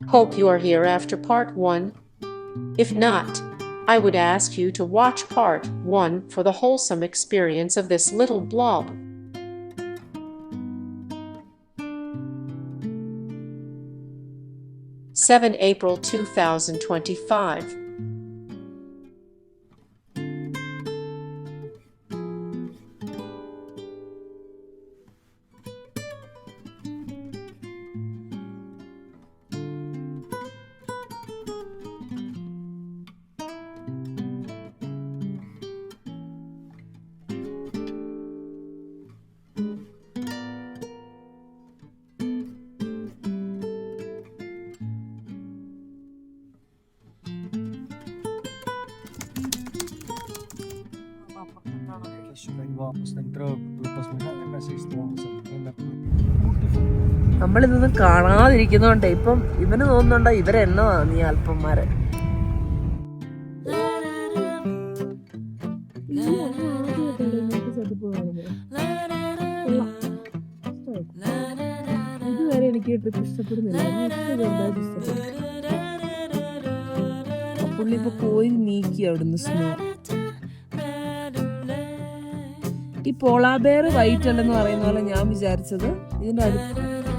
Hope you are here after part 1. If not, I would ask you to watch part 1 for the wholesome experience of this little blob. 7 April 2025. നമ്മളിതൊന്നും കാണാതിരിക്കുന്നോണ്ടേ ഇപ്പം ഇവന് തോന്നുന്നുണ്ടോ ഇവരെന്നോ നീ അല്പന്മാരെ. ഇതുവരെ എനിക്ക് trip ഇഷ്ടപ്പെടുന്നില്ല. പുള്ളി ഇപ്പൊ പോയി നീക്കി അവിടുന്ന് സ്നോ. ഈ പോളാബെയർ വൈറ്റ് അല്ലെന്ന് പറയുന്ന പോലെ ഞാൻ വിചാരിച്ചത് ഇതിന്റെ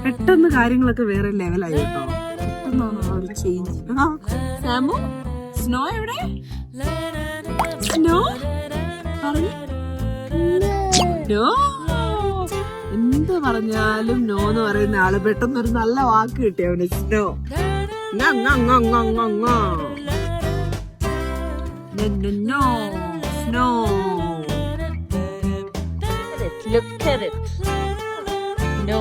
പെട്ടെന്ന് കാര്യങ്ങളൊക്കെ വേറെ ലെവലായി കേട്ടോ. പെട്ടെന്നാണ് ആ ഒരു ചേഞ്ച്. സാമു സ്നോ എവിടെ? സ്നോ നോ, എന്ത് പറഞ്ഞാലും നോ എന്ന് പറയുന്ന ആള് പെട്ടെന്ന് ഒരു നല്ല വാക്ക് കിട്ടി അവന്. Snow snow. Look at it. No,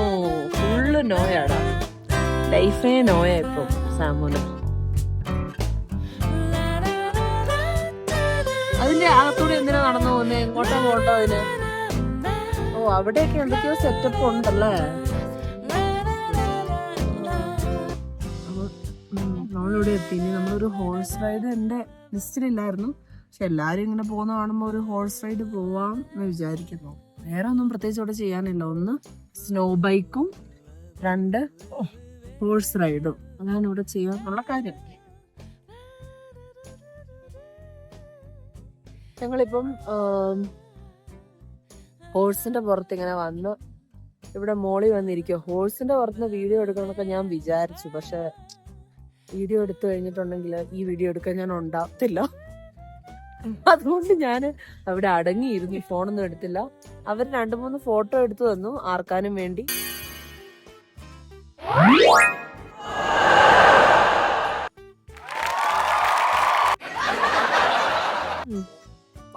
full നോയാടാ. ലൈഫേ നോയാ ഇപ്പം സാമുന്. അതിന്റെ അകത്തൂടെ എന്തിനാ നടന്നു പോകുന്നേ? എങ്ങോട്ടാ പോട്ടോ അതിന്? ഓ, അവിടെയൊക്കെ എന്തൊക്കെയോ സെറ്റപ്പ് ഉണ്ടല്ലേ. നമ്മളിവിടെ എത്തി. ഇനി നമ്മളൊരു ഹോഴ്സ് റൈഡ് എന്റെ ലിസ്റ്റിലില്ലായിരുന്നു, പക്ഷെ എല്ലാരും ഇങ്ങനെ പോകുന്ന കാണുമ്പോ ഒരു ഹോഴ്സ് റൈഡ് പോവാം എന്ന് വിചാരിക്കുന്നു. വേറെ ഒന്നും പ്രത്യേകിച്ച് ഇവിടെ ചെയ്യാനില്ല. 1 സ്നോ ബൈക്കും 2 ഹോഴ്സ് റൈഡും. അതാണ് ഇവിടെ ചെയ്യാനുള്ള കാര്യം. ഞങ്ങളിപ്പം ഹോഴ്സിന്റെ പുറത്ത് ഇങ്ങനെ വന്ന് ഇവിടെ മോളിൽ വന്നിരിക്കുക. ഹോഴ്സിന്റെ പുറത്തുനിന്ന് വീഡിയോ എടുക്കണമെന്നൊക്കെ ഞാൻ വിചാരിച്ചു, പക്ഷെ വീഡിയോ എടുത്തു കഴിഞ്ഞിട്ടുണ്ടെങ്കിൽ ഈ വീഡിയോ എടുക്കാൻ ഞാൻ ഉണ്ടാകത്തില്ല. അതുകൊണ്ട് ഞാൻ അവിടെ അടങ്ങിയിരുന്നു, ഫോണൊന്നും എടുത്തില്ല. അവർ 2-3 ഫോട്ടോ എടുത്തു തന്നു ആർക്കാനും വേണ്ടി.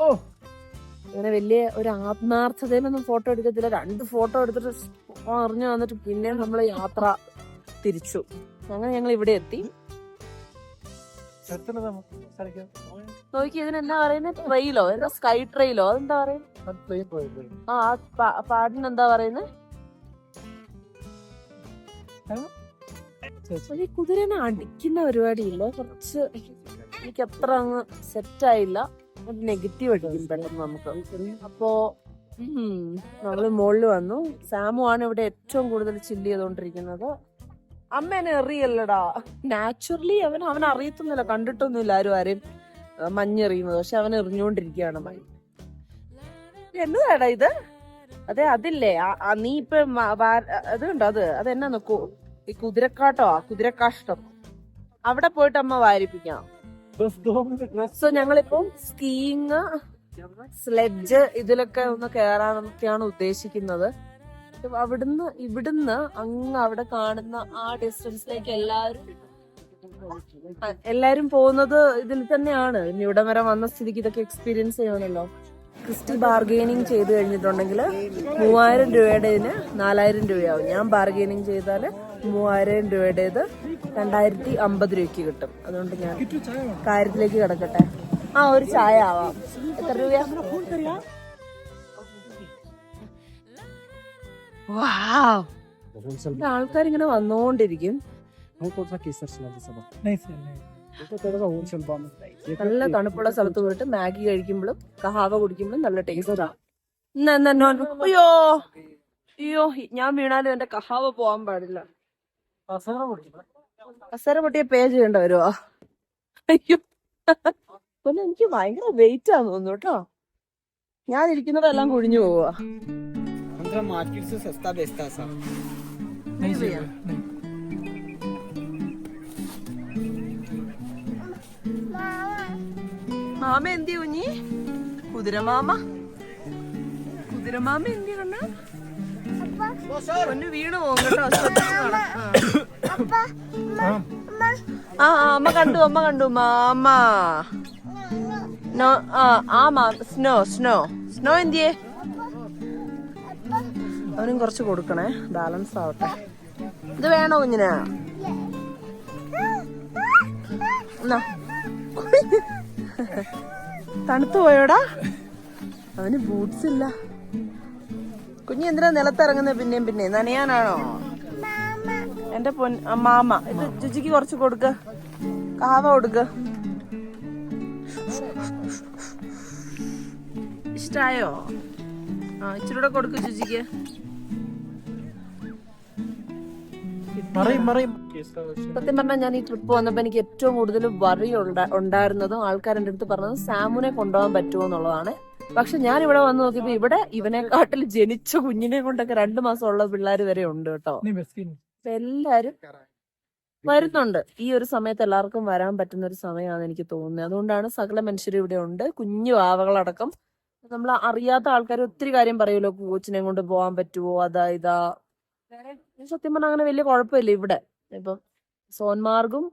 ഓ, അങ്ങനെ വലിയ ഒരു ആത്മാർത്ഥതയിലൊന്നും ഫോട്ടോ എടുക്കത്തില്ല. 2 ഫോട്ടോ എടുത്തിട്ട് അറിഞ്ഞു വന്നിട്ട് പിന്നെ നമ്മള് യാത്ര തിരിച്ചു. അങ്ങനെ ഞങ്ങൾ ഇവിടെ എത്തി. നോക്കി ഇതിനെന്താ പറയുന്നത്? ട്രെയിലോ എന്താ? സ്കൈ ട്രെയിലോ അതെന്താ പറയുന്നത്? പാടിന് എന്താ പറയുന്നത്? കുതിരനെ അടിക്കുന്ന പരിപാടിയില്ല. കുറച്ച് എനിക്ക് അത്ര അങ്ങ് സെറ്റായില്ല. നെഗറ്റീവ് അടിക്കും പെട്ടെന്ന് നമുക്ക്. അപ്പോ നമ്മള് മുകളിൽ വന്നു. സാമു ആണ് ഇവിടെ ഏറ്റവും കൂടുതൽ ചില്ല് ചെയ്തോണ്ടിരിക്കുന്നത്. അമ്മേനെ എറിയല്ലടാ. നാച്ചുറലി അവൻ അറിയത്തൊന്നുമില്ല, കണ്ടിട്ടൊന്നുമില്ല ആരെയും മഞ്ഞെറിയുന്നത്. പക്ഷെ അവൻ എറിഞ്ഞോണ്ടിരിക്കുകയാണ് മഞ്ഞ്. എന്നതാടാ ഇത്? അതെ, അതില്ലേ നീ ഇപ്പൊ അത് കണ്ടോ? അതെന്നാ നോക്കൂ, ഈ കുതിരക്കാട്ടോ, കുതിരക്കാഷ്ടം. അവിടെ പോയിട്ട് അമ്മ വാരിപ്പിക്കാം. സോ ഞങ്ങളിപ്പോ സ്കീയിങ്, സ്ലെഡ്ജ് ഇതിലൊക്കെ ഒന്ന് കേറാനൊക്കെയാണ് ഉദ്ദേശിക്കുന്നത്. ഇവിടുന്ന് അങ്ങ് അവിടെ കാണുന്ന ആ ഡിസ്റ്റൻസിലേക്ക് എല്ലാരും പോകുന്നത് ഇതിൽ തന്നെയാണ്. ഇനി ഇവിടെ വരെ വന്ന സ്ഥിതിക്ക് ഇതൊക്കെ എക്സ്പീരിയൻസ് ചെയ്യണമല്ലോ. ക്രിസ്റ്റി ബാർഗെയിനിങ് ചെയ്ത് കഴിഞ്ഞിട്ടുണ്ടെങ്കിൽ 3000 രൂപയുടേതിന് 4000 രൂപയാവും. ഞാൻ ബാർഗെയിനിങ് ചെയ്താൽ 3000 രൂപയുടേത് 2050 രൂപയ്ക്ക് കിട്ടും. അതുകൊണ്ട് ഞാൻ കാര്യത്തിലേക്ക് കിടക്കട്ടെ. ഒരു ചായ ആവാം. എത്ര രൂപയാ? ആൾക്കാരിങ്ങനെ വന്നോണ്ടിരിക്കും. നല്ല തണുപ്പുള്ള സ്ഥലത്ത് പോയിട്ട് മാഗി കഴിക്കുമ്പോഴും കഹാവ കുടിക്കുമ്പോഴും നല്ല ടേസ്റ്റാ. അയ്യോ അയ്യോ, ഞാൻ വീണാലും എന്റെ കഹാവ പോവാൻ പാടില്ല. കസേര പൊട്ടിയ പേ ചെയ്യേണ്ട വരുമോ? അയ്യോ പിന്നെ എനിക്ക് ഭയങ്കര വെയിറ്റ് ആന്ന് തോന്നുന്നു കേട്ടോ. ഞാൻ ഇരിക്കുന്നതെല്ലാം കുഴിഞ്ഞു പോവാ. मार्केट से सस्ता बेचता सा മാമ എന്തി കുഞ്ഞി? കുതിരമാമ എന്തി കണ്ണ? ഒന്ന് വീണ് പോകും കേട്ടോ. ആ അമ്മ കണ്ടു മാമ. സ്നോ എന്തിയേ? അവനും കുറച്ച് കൊടുക്കണേ, ബാലൻസ് ആവട്ടെ. ഇത് വേണോ കുഞ്ഞിന്? തണുത്തു പോയോടാ? അവന് ബൂട്ട്സ് ഇല്ല. കുഞ്ഞി എന്തിനാ നിലത്തിറങ്ങുന്നത് പിന്നെ നനയാനാണോ? എന്റെ മാമ ഇത് ജിജിക്ക് കുറച്ച് കൊടുക്ക, കാവ കൊടുക്ക. ഇഷ്ടായോ? ഇച്ചിരി കൂടെ കൊടുക്ക ജിജിക്ക്. സത്യം പറഞ്ഞാൽ ഞാൻ ഈ ട്രിപ്പ് വന്നപ്പോ എനിക്ക് ഏറ്റവും കൂടുതൽ വറി ഉണ്ടായിരുന്നതും ആൾക്കാരുടെ അടുത്ത് പറഞ്ഞത് സാമുനെ കൊണ്ടുപോകാൻ പറ്റുമോ എന്നുള്ളതാണ്. പക്ഷെ ഞാൻ ഇവിടെ വന്ന് നോക്കിയപ്പോ ഇവിടെ ഇവനെക്കാട്ടിൽ ജനിച്ച കുഞ്ഞിനെ കൊണ്ടൊക്കെ 2 മാസം ഉള്ള പിള്ളേര് വരെ ഉണ്ട് കേട്ടോ. എല്ലാരും വരുന്നുണ്ട്. ഈ ഒരു സമയത്ത് എല്ലാവർക്കും വരാൻ പറ്റുന്ന ഒരു സമയമാണെന്ന് എനിക്ക് തോന്നുന്നത്. അതുകൊണ്ടാണ് സകല മനുഷ്യരും ഇവിടെ ഉണ്ട്, കുഞ്ഞു ആവകളടക്കം. നമ്മൾ അറിയാത്ത ആൾക്കാർ ഒത്തിരി കാര്യം പറയുമല്ലോ, കോച്ചിനെ കൊണ്ട് പോകാൻ പറ്റുമോ അതാ ഇതാ. സത്യം പറഞ്ഞാൽ അങ്ങനെ വലിയ കുഴപ്പമില്ല ഇവിടെ. ഇപ്പം സോൻമാർഗും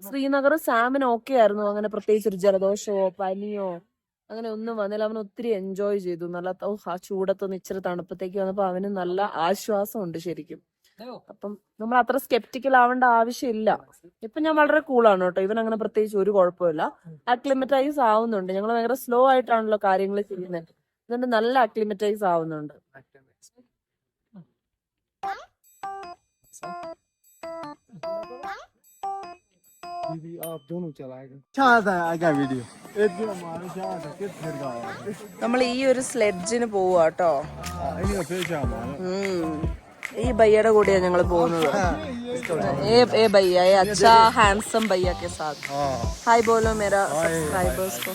ശ്രീനഗറും സാമിന് ഓക്കെ ആയിരുന്നു. അങ്ങനെ പ്രത്യേകിച്ച് ഒരു ജലദോഷമോ പനിയോ അങ്ങനെ ഒന്നും വന്നില്ല. അവൻ ഒത്തിരി എൻജോയ് ചെയ്തു. നല്ല ആ ചൂടത്തൊന്ന് ഇച്ചിരി തണുപ്പത്തേക്ക് വന്നപ്പോ അവന് നല്ല ആശ്വാസമുണ്ട് ശരിക്കും. അപ്പം നമ്മൾ അത്ര സ്കെപ്റ്റിക്കൽ ആവേണ്ട ആവശ്യമില്ല. ഇപ്പൊ ഞാൻ വളരെ കൂളാണ് കേട്ടോ. ഇവൻ അങ്ങനെ പ്രത്യേകിച്ച് ഒരു കുഴപ്പമില്ല. അക്ലിമറ്റൈസ് ആവുന്നുണ്ട്. ഞങ്ങൾ ഭയങ്കര സ്ലോ ആയിട്ടാണല്ലോ കാര്യങ്ങൾ ചെയ്യുന്നത്. അതുകൊണ്ട് നല്ല അക്ലിമറ്റൈസ് ആവുന്നുണ്ട്. നമ്മൾ ഈ ഒരു സ്ലെഡ്ജിന് പോവാട്ടോ. ഈ ഭയ്യയുടെ കൂടെയാണ് ഞങ്ങൾ പോകുന്നത്. ए भैया ये अच्छा हैंडसम भैया के साथ हाय बोलो मेरा सब्सक्राइबर्स को.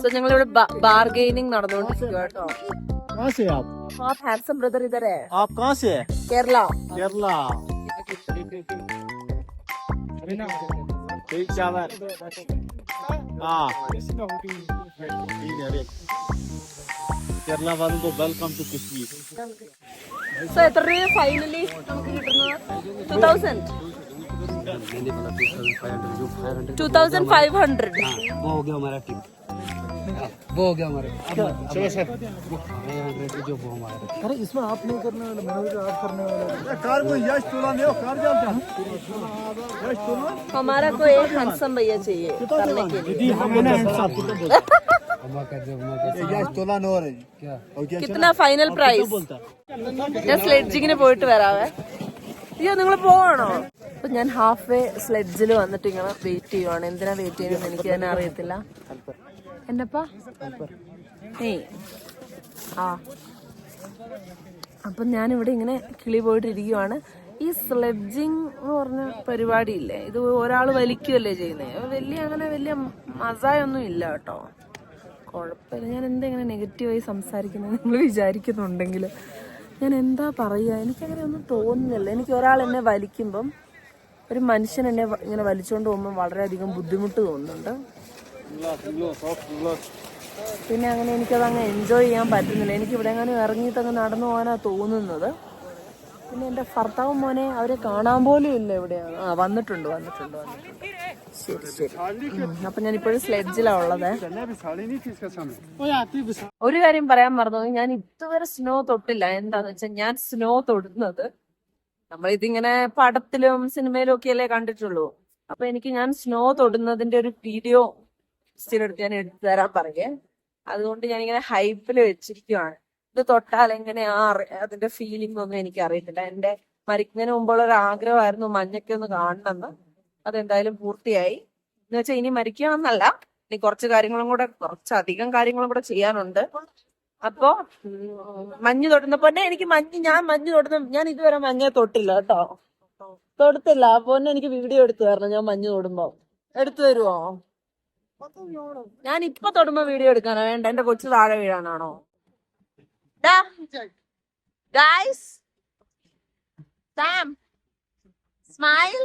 സോ ഞങ്ങളിവിടെ ബാർഗെയിനിങ് നടന്നുകൊണ്ടിരിക്കുക കേട്ടോ. आप हैंडसम ब्रदर इधर है. आप कहाँ से है? केरला. കേരള വാലോ വെൽക്കം ടു കശ്മീർ. സോ എത്ര രൂപ ഫൈനലി നമുക്ക് കിട്ടുന്നത്? 2000 2500 वो हो गया हमारा टीम. वो हो गया हमारा. चलो सर जो वो हमारा. अरे इसमें आप नहीं करने वाले, मैं तो आप करने वाला. कार को यश तोला नहीं हो, कार जाता यश तोला. हमारा को एक हैंडसम भैया चाहिए करने के लिए. दीदी हमने हैंडसम यश तोला नो है क्या? कितना फाइनल प्राइस? ഞാൻ സ്ലെഡ്ജിങ്ങിന് പോയിട്ട് വരാവേ. അയ്യോ നിങ്ങൾ പോവാണോ? അപ്പൊ ഞാൻ ഹാഫ് വേ സ്ലെഡ്ജിൽ വന്നിട്ട് ഇങ്ങനെ വെയിറ്റ് ചെയ്യുവാണ്. എന്തിനാ വെയിറ്റ് ചെയ്യുന്നത് എനിക്ക് തന്നെ അറിയത്തില്ല. എന്നപ്പാ അപ്പൊ ഞാനിവിടെ ഇങ്ങനെ കിളി പോയിട്ടിരിക്കുവാണ്. ഈ സ്ലെഡ്ജിങ് എന്ന് പറഞ്ഞ പരിപാടിയില്ലേ, ഇത് ഒരാൾ വലിക്കുകയല്ലേ ചെയ്യുന്നത്. വലിയ മസായൊന്നും ഇല്ല കേട്ടോ. കുഴപ്പമില്ല. ഞാൻ എന്താ ഇങ്ങനെ നെഗറ്റീവായി സംസാരിക്കുന്നത് നിങ്ങൾ വിചാരിക്കുന്നുണ്ടെങ്കിൽ ഞാൻ എന്താ പറയുക, എനിക്കങ്ങനെ ഒന്നും തോന്നുന്നില്ല. എനിക്ക് ഒരാൾ എന്നെ വലിക്കുമ്പം, ഒരു മനുഷ്യൻ എന്നെ ഇങ്ങനെ വലിച്ചുകൊണ്ട് പോകുമ്പോൾ വളരെയധികം ബുദ്ധിമുട്ട് തോന്നുന്നുണ്ട്. പിന്നെ അങ്ങനെ എനിക്കതങ്ങ് എൻജോയ് ചെയ്യാൻ പറ്റുന്നില്ല. എനിക്കിവിടെ അങ്ങനെ ഇറങ്ങിയിട്ട് അങ്ങ് നടന്നു പോകാനാണ് തോന്നുന്നത്. പിന്നെ എൻ്റെ ഭർത്താവും മോനെ അവരെ കാണാൻ പോലും ഇല്ല. എവിടെയാണ്? വന്നിട്ടുണ്ട്. ശരി. അപ്പൊ ഞാൻ ഇപ്പോഴും സ്ലെഡ്ജിലാണ് ഉള്ളത്. ഒരു കാര്യം പറയാൻ മറന്നു, ഞാൻ ഇതുവരെ സ്നോ തൊട്ടില്ല. എന്താന്ന് വെച്ചാൽ ഞാൻ സ്നോ തൊടുന്നത് നമ്മളിതിങ്ങനെ പടത്തിലും സിനിമയിലും ഒക്കെ അല്ലേ കണ്ടിട്ടുള്ളൂ. അപ്പൊ ഞാൻ സ്നോ തൊടുന്നതിന്റെ ഒരു വീഡിയോ എടുത്ത് ഞാൻ എടുത്തു തരാൻ പറയേ. അതുകൊണ്ട് ഞാനിങ്ങനെ ഹൈപ്പിൽ വെച്ചിരിക്കുവാണ്. ഇത് തൊട്ടാൽ എങ്ങനെയാ അതിന്റെ ഫീലിംഗ് ഒന്നും എനിക്ക് അറിയത്തില്ല. എന്റെ മരിക്കുന്നതിന് മുമ്പുള്ള ഒരു ആഗ്രഹമായിരുന്നു മഞ്ഞൊക്കെ ഒന്ന് കാണണമെന്ന്. അതെന്തായാലും പൂർത്തിയായി. എന്ന് വെച്ചാൽ ഇനി മരിക്കണമെന്നല്ല, ഇനി കുറച്ചധികം കാര്യങ്ങളും കൂടെ ചെയ്യാനുണ്ട്. അപ്പൊ മഞ്ഞ് തൊടുന്നപ്പോ ഞാൻ മഞ്ഞ് തൊടുന്ന ഞാൻ ഇതുവരെ മഞ്ഞ തൊട്ടില്ല കേട്ടോ, തൊടുത്തില്ല. അപ്പൊ എനിക്ക് വീഡിയോ എടുത്തു തരണം ഞാൻ മഞ്ഞ് തൊടുമ്പോ. എടുത്തു തരുമോ? ഞാൻ ഇപ്പൊ തൊടുമ്പോ വീഡിയോ എടുക്കാനോ വേണ്ട? എന്റെ കൊച്ചു താഴെ വീഴാനാണോ? Guys, Sam smile.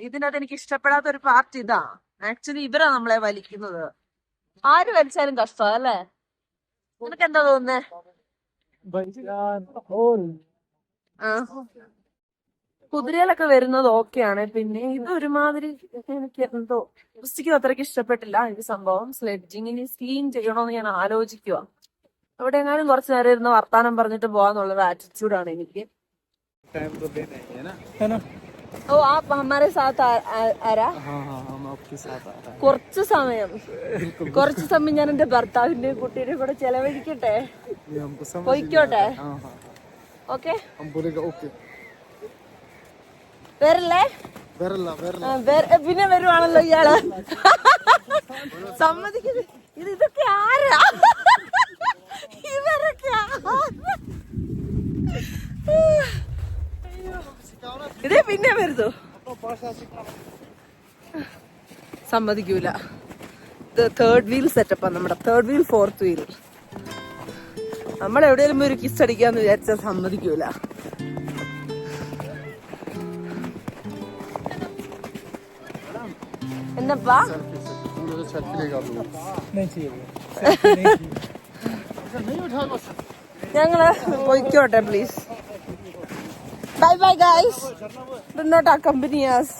ഇതിനകത്ത് എനിക്ക് ഇഷ്ടപ്പെടാത്ത ഒരു പാർട്ട് ഇതാ. ആക്ച്വലി ഇവരാ നമ്മളെ വലിക്കുന്നത്. ആര് വലിച്ചാലും കഷ്ടം അല്ലേ? നിനക്ക് എന്താ തോന്നുന്നേ? കുതിരയിലൊക്കെ വരുന്നത് ഓക്കെയാണ്. പിന്നെ ഇത് ഒരുമാതിരി എനിക്ക് എന്തോ പുസ്തകം അത്രയ്ക്ക് ഇഷ്ടപ്പെട്ടില്ല എനിക്ക് സംഭവം. സ്ലെഡ്ജിങ്ങിന് സ്കീം ചെയ്യണോന്ന് ഞാൻ ആലോചിക്കുക. അവിടെ എങ്ങാനും കുറച്ചു നേരം ഇരുന്ന് വർത്താനം പറഞ്ഞിട്ട് പോവാന്നുള്ളൊരു ആറ്റിറ്റ്യൂഡാണ് എനിക്ക്. ഓ ആപ് ഹമാരെ സാത്ത് ആരാ? കുറച്ചു സമയം ഞാൻ എന്റെ ഭർത്താവിന്റെയും കുട്ടിയുടെയും കൂടെ ചെലവഴിക്കട്ടെ, പോയിക്കോട്ടെ. ഓക്കെ, വരല്ലേ? പിന്നെ വരുവാണല്ലോ ഇയാള്. സമ്മതിക്കുന്നത് ഇതൊക്കെ ആരാ? ഇവരൊക്കെ ഇതേ പിന്നെ വരുന്നു. സമ്മതിക്കൂല. ഇത് തേർഡ് വീൽ സെറ്റപ്പാ നമ്മുടെ. Third wheel, fourth wheel. നമ്മൾ എവിടെയെങ്കിലും ഒരു കിസ് അടിക്കാന്ന് വിചാരിച്ചാൽ സമ്മതിക്കൂല. എന്നപ്പാ ഞങ്ങള് പോയിക്കോട്ടെ please. Bye bye guys, do not accompany us.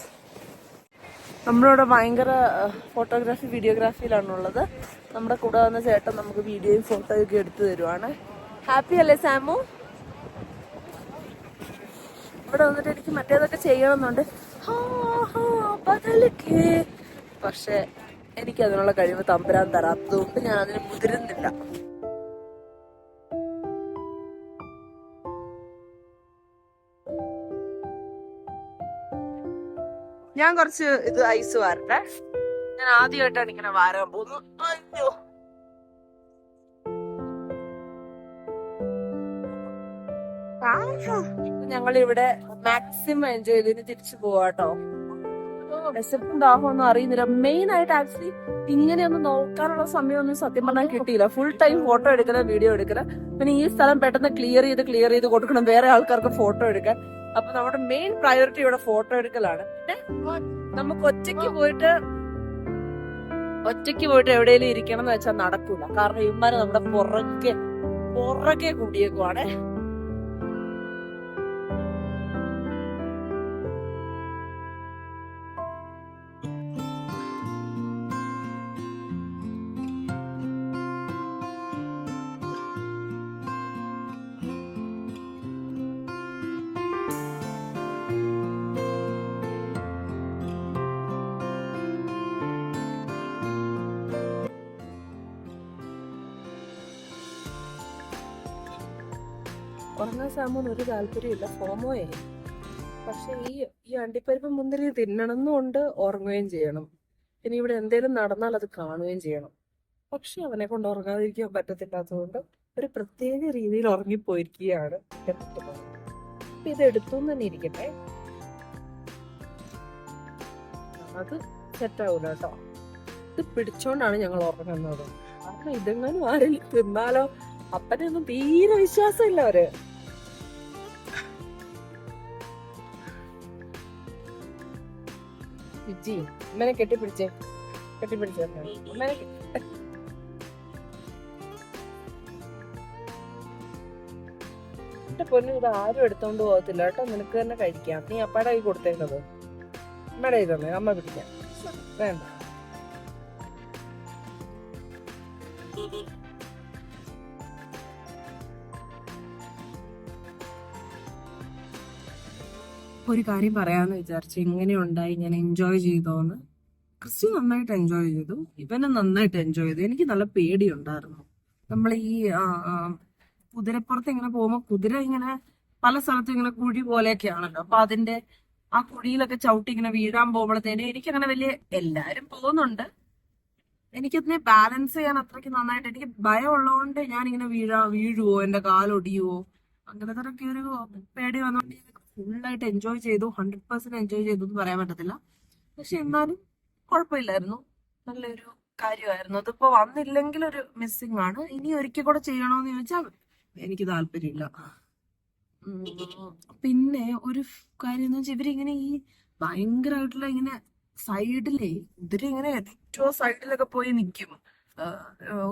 നമ്മളിവിടെ ഭയങ്കര ഫോട്ടോഗ്രാഫി വീഡിയോഗ്രാഫിയിലാണുള്ളത്. നമ്മുടെ കൂടെ വന്ന ചേട്ടൻ നമുക്ക് വീഡിയോയും ഫോട്ടോയും ഒക്കെ എടുത്തു തരുവാണ്. ഹാപ്പി അല്ലേ സാമു? ഇവിടെ വന്നിട്ട് എനിക്ക് മറ്റേതൊക്കെ ചെയ്യണമെന്നുണ്ട്, പക്ഷെ എനിക്ക് അതിനുള്ള കഴിവ് തമ്പുരാൻ തരാത്തതുകൊണ്ട് ഞാൻ അതിന് മുതിരുന്നില്ല. ഞാൻ കുറച്ച് ഇത് ഐസ് വാരട്ടെ. ഞാൻ ആദ്യമായിട്ടാണ് ഇങ്ങനെ വാരാൻ പോകുന്നത്. അയ്യോ, ഞങ്ങളിവിടെ മാക്സിമം എൻജോയ് ചെയ്തിന് തിരിച്ചു പോവാട്ടോ. വിശപ്പും ദാഹമൊന്നും അറിയുന്നില്ല. മെയിൻ ആയിട്ട് ആക്ച്വലി ഇങ്ങനെയൊന്നും നോക്കാനുള്ള സമയമൊന്നും സത്യം പറഞ്ഞാൽ കിട്ടിയില്ല. ഫുൾ ടൈം ഫോട്ടോ എടുക്കല, വീഡിയോ എടുക്കല. പിന്നെ ഈ സ്ഥലം പെട്ടെന്ന് ക്ലിയർ ചെയ്ത് കൊടുക്കണം വേറെ ആൾക്കാർക്ക് ഫോട്ടോ എടുക്കാൻ. അപ്പൊ നമ്മുടെ മെയിൻ പ്രയോറിറ്റി ഇവിടെ ഫോട്ടോ എടുക്കലാണ്. പിന്നെ നമുക്ക് ഒറ്റയ്ക്ക് പോയിട്ട് എവിടെയെങ്കിലും ഇരിക്കണം എന്ന് വെച്ചാൽ നടക്കൂല. കാരണം ഇവന്മാര് നമ്മുടെ പുറകെ കൂടിയേക്കുവാണ്. ഉറങ്ങാൻ സാമൂന്ന് ഒരു താല്പര്യമില്ല, ഫോമോയെ. പക്ഷെ ഈ അണ്ടിപ്പരിപ്പ് മുന്തിരി തിന്നണമെന്നുകൊണ്ട് ഉറങ്ങുകയും ചെയ്യണം. പിന്നെ ഇവിടെ എന്തേലും നടന്നാൽ അത് കാണുകയും ചെയ്യണം. പക്ഷെ അവനെ കൊണ്ട് ഉറങ്ങാതിരിക്കാൻ പറ്റത്തില്ലാത്തതുകൊണ്ട് ഒരു പ്രത്യേക രീതിയിൽ ഉറങ്ങിപ്പോയിരിക്കുകയാണ്. ഇത് എടുത്തു തന്നെ ഇരിക്കട്ടെ, അത് സെറ്റാവൂല കേട്ടോ. ഇത് പിടിച്ചോണ്ടാണ് ഞങ്ങൾ ഉറങ്ങുന്നത്. കാരണം ഇതെങ്ങാനും ആരെങ്കിലും തിന്നാലോ, അപ്പനെ ഒന്നും തീരെ വിശ്വാസമില്ല അവര്. ഇമ്മനെ കെട്ടിപ്പിടിച്ചേ. എന്റെ പൊന്നു, ഇത് ആരും എടുത്തോണ്ട് പോകത്തില്ല കേട്ടോ. നിനക്ക് തന്നെ കഴിക്കാം. നീ അപ്പാടെ കൈ കൊടുത്തേക്കത്. അമ്മയുടെ കൈ തന്നെ, അമ്മ പിടിക്കാം. വേണ്ട, ഒരു കാര്യം പറയാന്ന് വിചാരിച്ചു. എങ്ങനെ ഉണ്ടായി, ഞാൻ എൻജോയ് ചെയ്തോന്ന്? ക്രിസ്റ്റി നന്നായിട്ട് എൻജോയ് ചെയ്തു, ഇവനെ നന്നായിട്ട് എൻജോയ് ചെയ്തു. എനിക്ക് നല്ല പേടിയുണ്ടായിരുന്നു. നമ്മൾ ഈ കുതിരപ്പുറത്ത് ഇങ്ങനെ പോകുമ്പോൾ കുതിര ഇങ്ങനെ പല സ്ഥലത്തും ഇങ്ങനെ കുഴി പോലെയൊക്കെ ആണല്ലോ. അപ്പൊ അതിന്റെ ആ കുഴിയിലൊക്കെ ചവിട്ടി ഇങ്ങനെ വീഴാൻ പോകുമ്പോഴത്തേന് എനിക്കങ്ങനെ വലിയ, എല്ലാരും പോകുന്നുണ്ട്, എനിക്കതിനെ ബാലൻസ് ചെയ്യാൻ അത്രയ്ക്ക് നന്നായിട്ട് എനിക്ക് ഭയം ഉള്ളതുകൊണ്ട് ഞാനിങ്ങനെ വീഴുവോ, എന്റെ കാലൊടിയുവോ, അങ്ങനത്തെ ഒരു പേടി വന്നുകൊണ്ട് ഫുള്ളായിട്ട് എൻജോയ് ചെയ്തു. 100% എൻജോയ് ചെയ്തു എന്ന് പറയാൻ പറ്റത്തില്ല. പക്ഷെ എന്നാലും കുഴപ്പമില്ലായിരുന്നു, നല്ലൊരു കാര്യമായിരുന്നു. അതിപ്പോ വന്നില്ലെങ്കിൽ ഒരു മിസ്സിംഗ് ആണ്. ഇനി ഒരിക്കൽ കൂടെ ചെയ്യണോന്ന് ചോദിച്ചാൽ എനിക്ക് താല്പര്യമില്ല. പിന്നെ ഒരു കാര്യം എന്ന് വെച്ചാൽ ഇവരിങ്ങനെ ഈ ഭയങ്കരമായിട്ടുള്ള ഇങ്ങനെ സൈഡിലേ, ഇവരിങ്ങനെ ഏറ്റവും സൈഡിലൊക്കെ പോയി നിൽക്കും.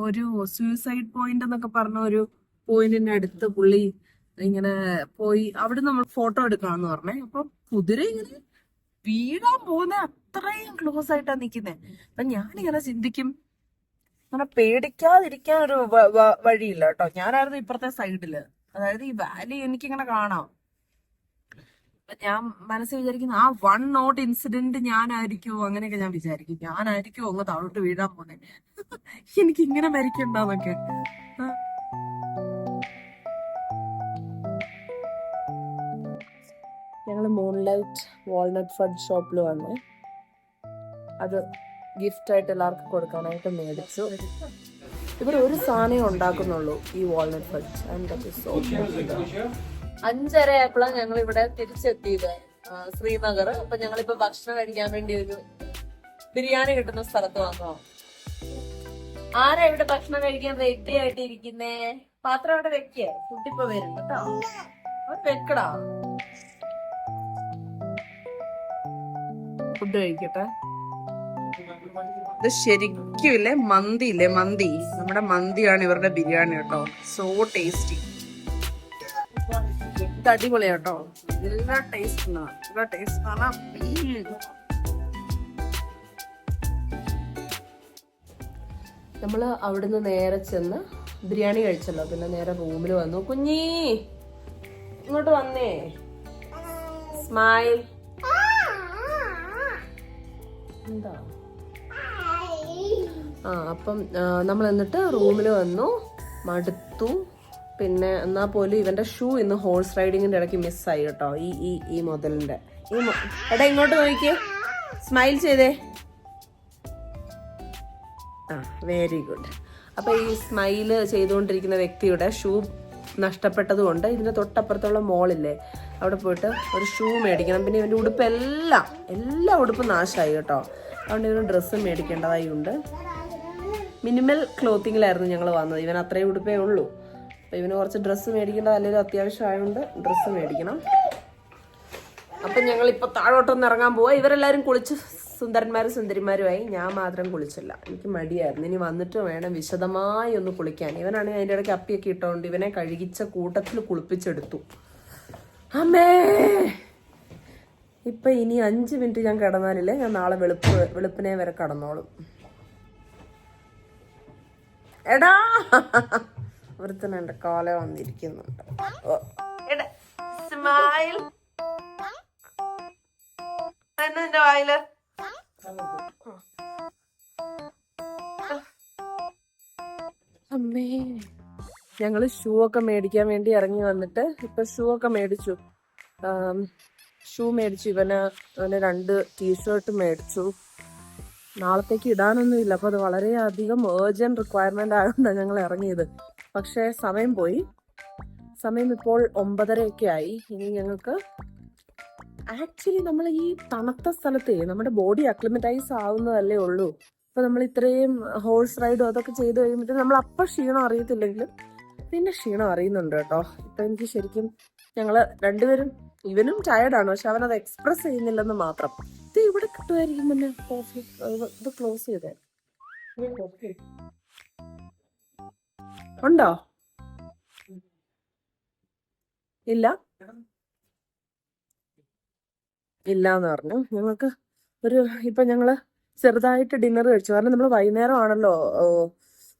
ഒരു സൂയിസൈഡ് പോയിന്റ് എന്നൊക്കെ പറഞ്ഞ ഒരു പോയിന്റിന്റെ അടുത്ത് പുള്ളി ഇങ്ങനെ പോയി അവിടെ നമ്മൾ ഫോട്ടോ എടുക്കാന്ന് പറഞ്ഞേ. അപ്പൊ കുതിര ഇങ്ങനെ വീഴാൻ പോകുന്ന അത്രയും ക്ലോസ് ആയിട്ടാ നിക്കുന്നേ. അപ്പൊ ഞാനിങ്ങനെ ചിന്തിക്കും, അങ്ങനെ പേടിക്കാതിരിക്കാൻ ഒരു വഴിയില്ല കേട്ടോ. ഞാനായിരുന്നു ഇപ്പുറത്തെ സൈഡില്, അതായത് ഈ വാലി എനിക്കിങ്ങനെ കാണാം. ഞാൻ മനസ്സിൽ വിചാരിക്കുന്നു ആ 1 നോട്ട് ഇൻസിഡന്റ് ഞാനായിരിക്കുമോ, അങ്ങനെയൊക്കെ ഞാൻ വിചാരിക്കും. ഞാനായിരിക്കുമോ അങ്ങ് താഴോട്ട് വീഴാൻ പോന്നെ, എനിക്ക് ഇങ്ങനെ മരിക്കണ്ടെന്നൊക്കെ. ഞങ്ങള് മൂൺലൈറ്റ് വാൾനട്ട് ഫഡ് ഷോപ്പിൽ വന്ന് അത് ഗിഫ്റ്റ് ആയിട്ട് എല്ലാവർക്കും കൊടുക്കാനായിട്ട് മേടിച്ചു. ഇവർ ഒരു സാധനം ഉണ്ടാക്കുന്നുള്ളൂ, ഈ വാൾനട്ട് ഫഡ്. 5:30 ആയപ്പോഴാണ് ഞങ്ങൾ ഇവിടെ തിരിച്ചെത്തിയത്, ശ്രീനഗർ. അപ്പൊ ഞങ്ങളിപ്പോ ഭക്ഷണം കഴിക്കാൻ വേണ്ടി ഒരു ബിരിയാണി കിട്ടുന്ന സ്ഥലത്ത് വന്നോ. ആരാ ഇവിടെ ഭക്ഷണം കഴിക്കാൻ റെഡി ആയിട്ട് ഇരിക്കുന്നേ? പാത്രം അവിടെ വെക്കുക, ഫുഡ് ഇപ്പൊ വരും കേട്ടോ, വെക്കടാ. ഫുഡ് കഴിക്കട്ടെ. ഇത് ശരിക്കും ഇല്ലേ മന്തി ഇല്ലേ, മന്തി, നമ്മുടെ മന്തിയാണ് ഇവരുടെ ബിരിയാണി കേട്ടോ. സോ ടേസ്റ്റി, ഇത് അടിപൊളിയാ കേട്ടോ. എല്ലാ ടേസ്റ്റ് നമ്മള് അവിടുന്ന് നേരെ ചെന്ന് ബിരിയാണി കഴിച്ചല്ലോ, പിന്നെ നേരെ റൂമിൽ വന്നു. കുഞ്ഞി ഇങ്ങോട്ട് വന്നേ, സ്മൈൽ. എന്താ അപ്പം നമ്മൾ എന്നിട്ട് റൂമിൽ വന്നു, മടുത്തു. പിന്നെ എന്നാ പോലും ഇവന്റെ ഷൂ ഇന്ന് ഹോഴ്സ് റൈഡിങ്ങിന്റെ ഇടയ്ക്ക് മിസ്സായി കേട്ടോ. ഈ മുതലിന്റെ എടാ ഇങ്ങോട്ട് നോക്കിയേ, സ്മൈൽ ചെയ്തേ. Very good. അപ്പൊ ഈ സ്മൈല് ചെയ്തുകൊണ്ടിരിക്കുന്ന വ്യക്തിയുടെ ഷൂ നഷ്ടപ്പെട്ടത് കൊണ്ട് ഇതിന്റെ തൊട്ടപ്പുറത്തുള്ള മോളില്ലേ, അവിടെ പോയിട്ട് ഒരു ഷൂ മേടിക്കണം. പിന്നെ ഇവന്റെ ഉടുപ്പ് എല്ലാ ഉടുപ്പും നാശമായി കേട്ടോ. അതുകൊണ്ട് ഇവന് ഡ്രസ്സ് മേടിക്കേണ്ടതായി ഉണ്ട്. മിനിമൽ ക്ലോത്തിങ്ങിലായിരുന്നു ഞങ്ങൾ വന്നത്, ഇവൻ അത്രയും ഉടുപ്പേ ഉള്ളൂ. അപ്പൊ ഇവന് കുറച്ച് ഡ്രസ്സ് മേടിക്കേണ്ടത് അല്ലെങ്കിൽ അത്യാവശ്യം ആയതുകൊണ്ട് ഡ്രസ്സ് മേടിക്കണം. അപ്പൊ ഞങ്ങൾ ഇപ്പൊ താഴോട്ടൊന്ന് ഇറങ്ങാൻ പോവാ. ഇവരെല്ലാരും കുളിച്ച് സുന്ദരന്മാരും സുന്ദരിമാരുമായി, ഞാൻ മാത്രം കുളിച്ചില്ല, എനിക്ക് മടിയായിരുന്നു. ഇനി വന്നിട്ട് വേണം വിശദമായി ഒന്ന് കുളിക്കാൻ. ഇവനാണെങ്കിൽ അതിൻ്റെ ഇടയ്ക്ക് അപ്പിയൊക്കെ ഇട്ടോണ്ട് ഇവനെ കഴുകിച്ച കൂട്ടത്തിൽ കുളിപ്പിച്ചെടുത്തു. അമ്മേ, ഇപ്പൊ ഇനി 5 മിനിറ്റ് ഞാൻ കിടന്നാലില്ലേ, ഞാൻ നാളെ വെളുപ്പിനെ വരെ കടന്നോളും. എടാ ഒരുത്തന എന്റെ കാല വന്നിരിക്കുന്നുണ്ട്. സ്മൈൽ എന്നെ വായില്. അമ്മേ, ഞങ്ങള് ഷൂ ഒക്കെ മേടിക്കാൻ വേണ്ടി ഇറങ്ങി വന്നിട്ട് ഇപ്പൊ ഷൂ ഒക്കെ മേടിച്ചു. ഇവന് 2 ടീഷർട്ട് മേടിച്ചു. നാളത്തേക്ക് ഇടാനൊന്നുമില്ല, അപ്പൊ അത് വളരെയധികം ഏർജന്റ് റിക്വയർമെന്റ് ആയതുകൊണ്ടാണ് ഞങ്ങൾ ഇറങ്ങിയത്. പക്ഷെ സമയം പോയി, സമയം ഇപ്പോൾ 9:30 ആയി. ഇനി ഞങ്ങൾക്ക് ആക്ച്വലി നമ്മൾ ഈ തണുത്ത സ്ഥലത്തെ നമ്മുടെ ബോഡി അക്ലിമറ്റൈസ് ആവുന്നതല്ലേ ഉള്ളൂ. അപ്പൊ നമ്മൾ ഇത്രയും ഹോഴ്സ് റൈഡും അതൊക്കെ ചെയ്ത് കഴിയുമ്പോൾ നമ്മൾ അപ്പം ക്ഷീണം അറിയത്തില്ലെങ്കിലും പിന്നെ ക്ഷീണം അറിയുന്നുണ്ട് കേട്ടോ. ഇപ്പൊ എനിക്ക് ശരിക്കും ഞങ്ങള് രണ്ടുപേരും, ഇവനും ടയർഡാണ്, പക്ഷെ അവൻ അത് എക്സ്പ്രസ് ചെയ്യുന്നില്ലെന്ന് മാത്രം. ഇത് ഇവിടെ കിട്ടുമായിരിക്കും. പിന്നെ ഇത് ക്ലോസ് ചെയ്തേ ഉണ്ടോ? ഇല്ലാന്ന് പറഞ്ഞു. ഞങ്ങൾക്ക് ഇപ്പൊ ഞങ്ങള് ചെറുതായിട്ട് ഡിന്നർ കഴിച്ചു. കാരണം നമ്മൾ വൈകുന്നേരം ആണല്ലോ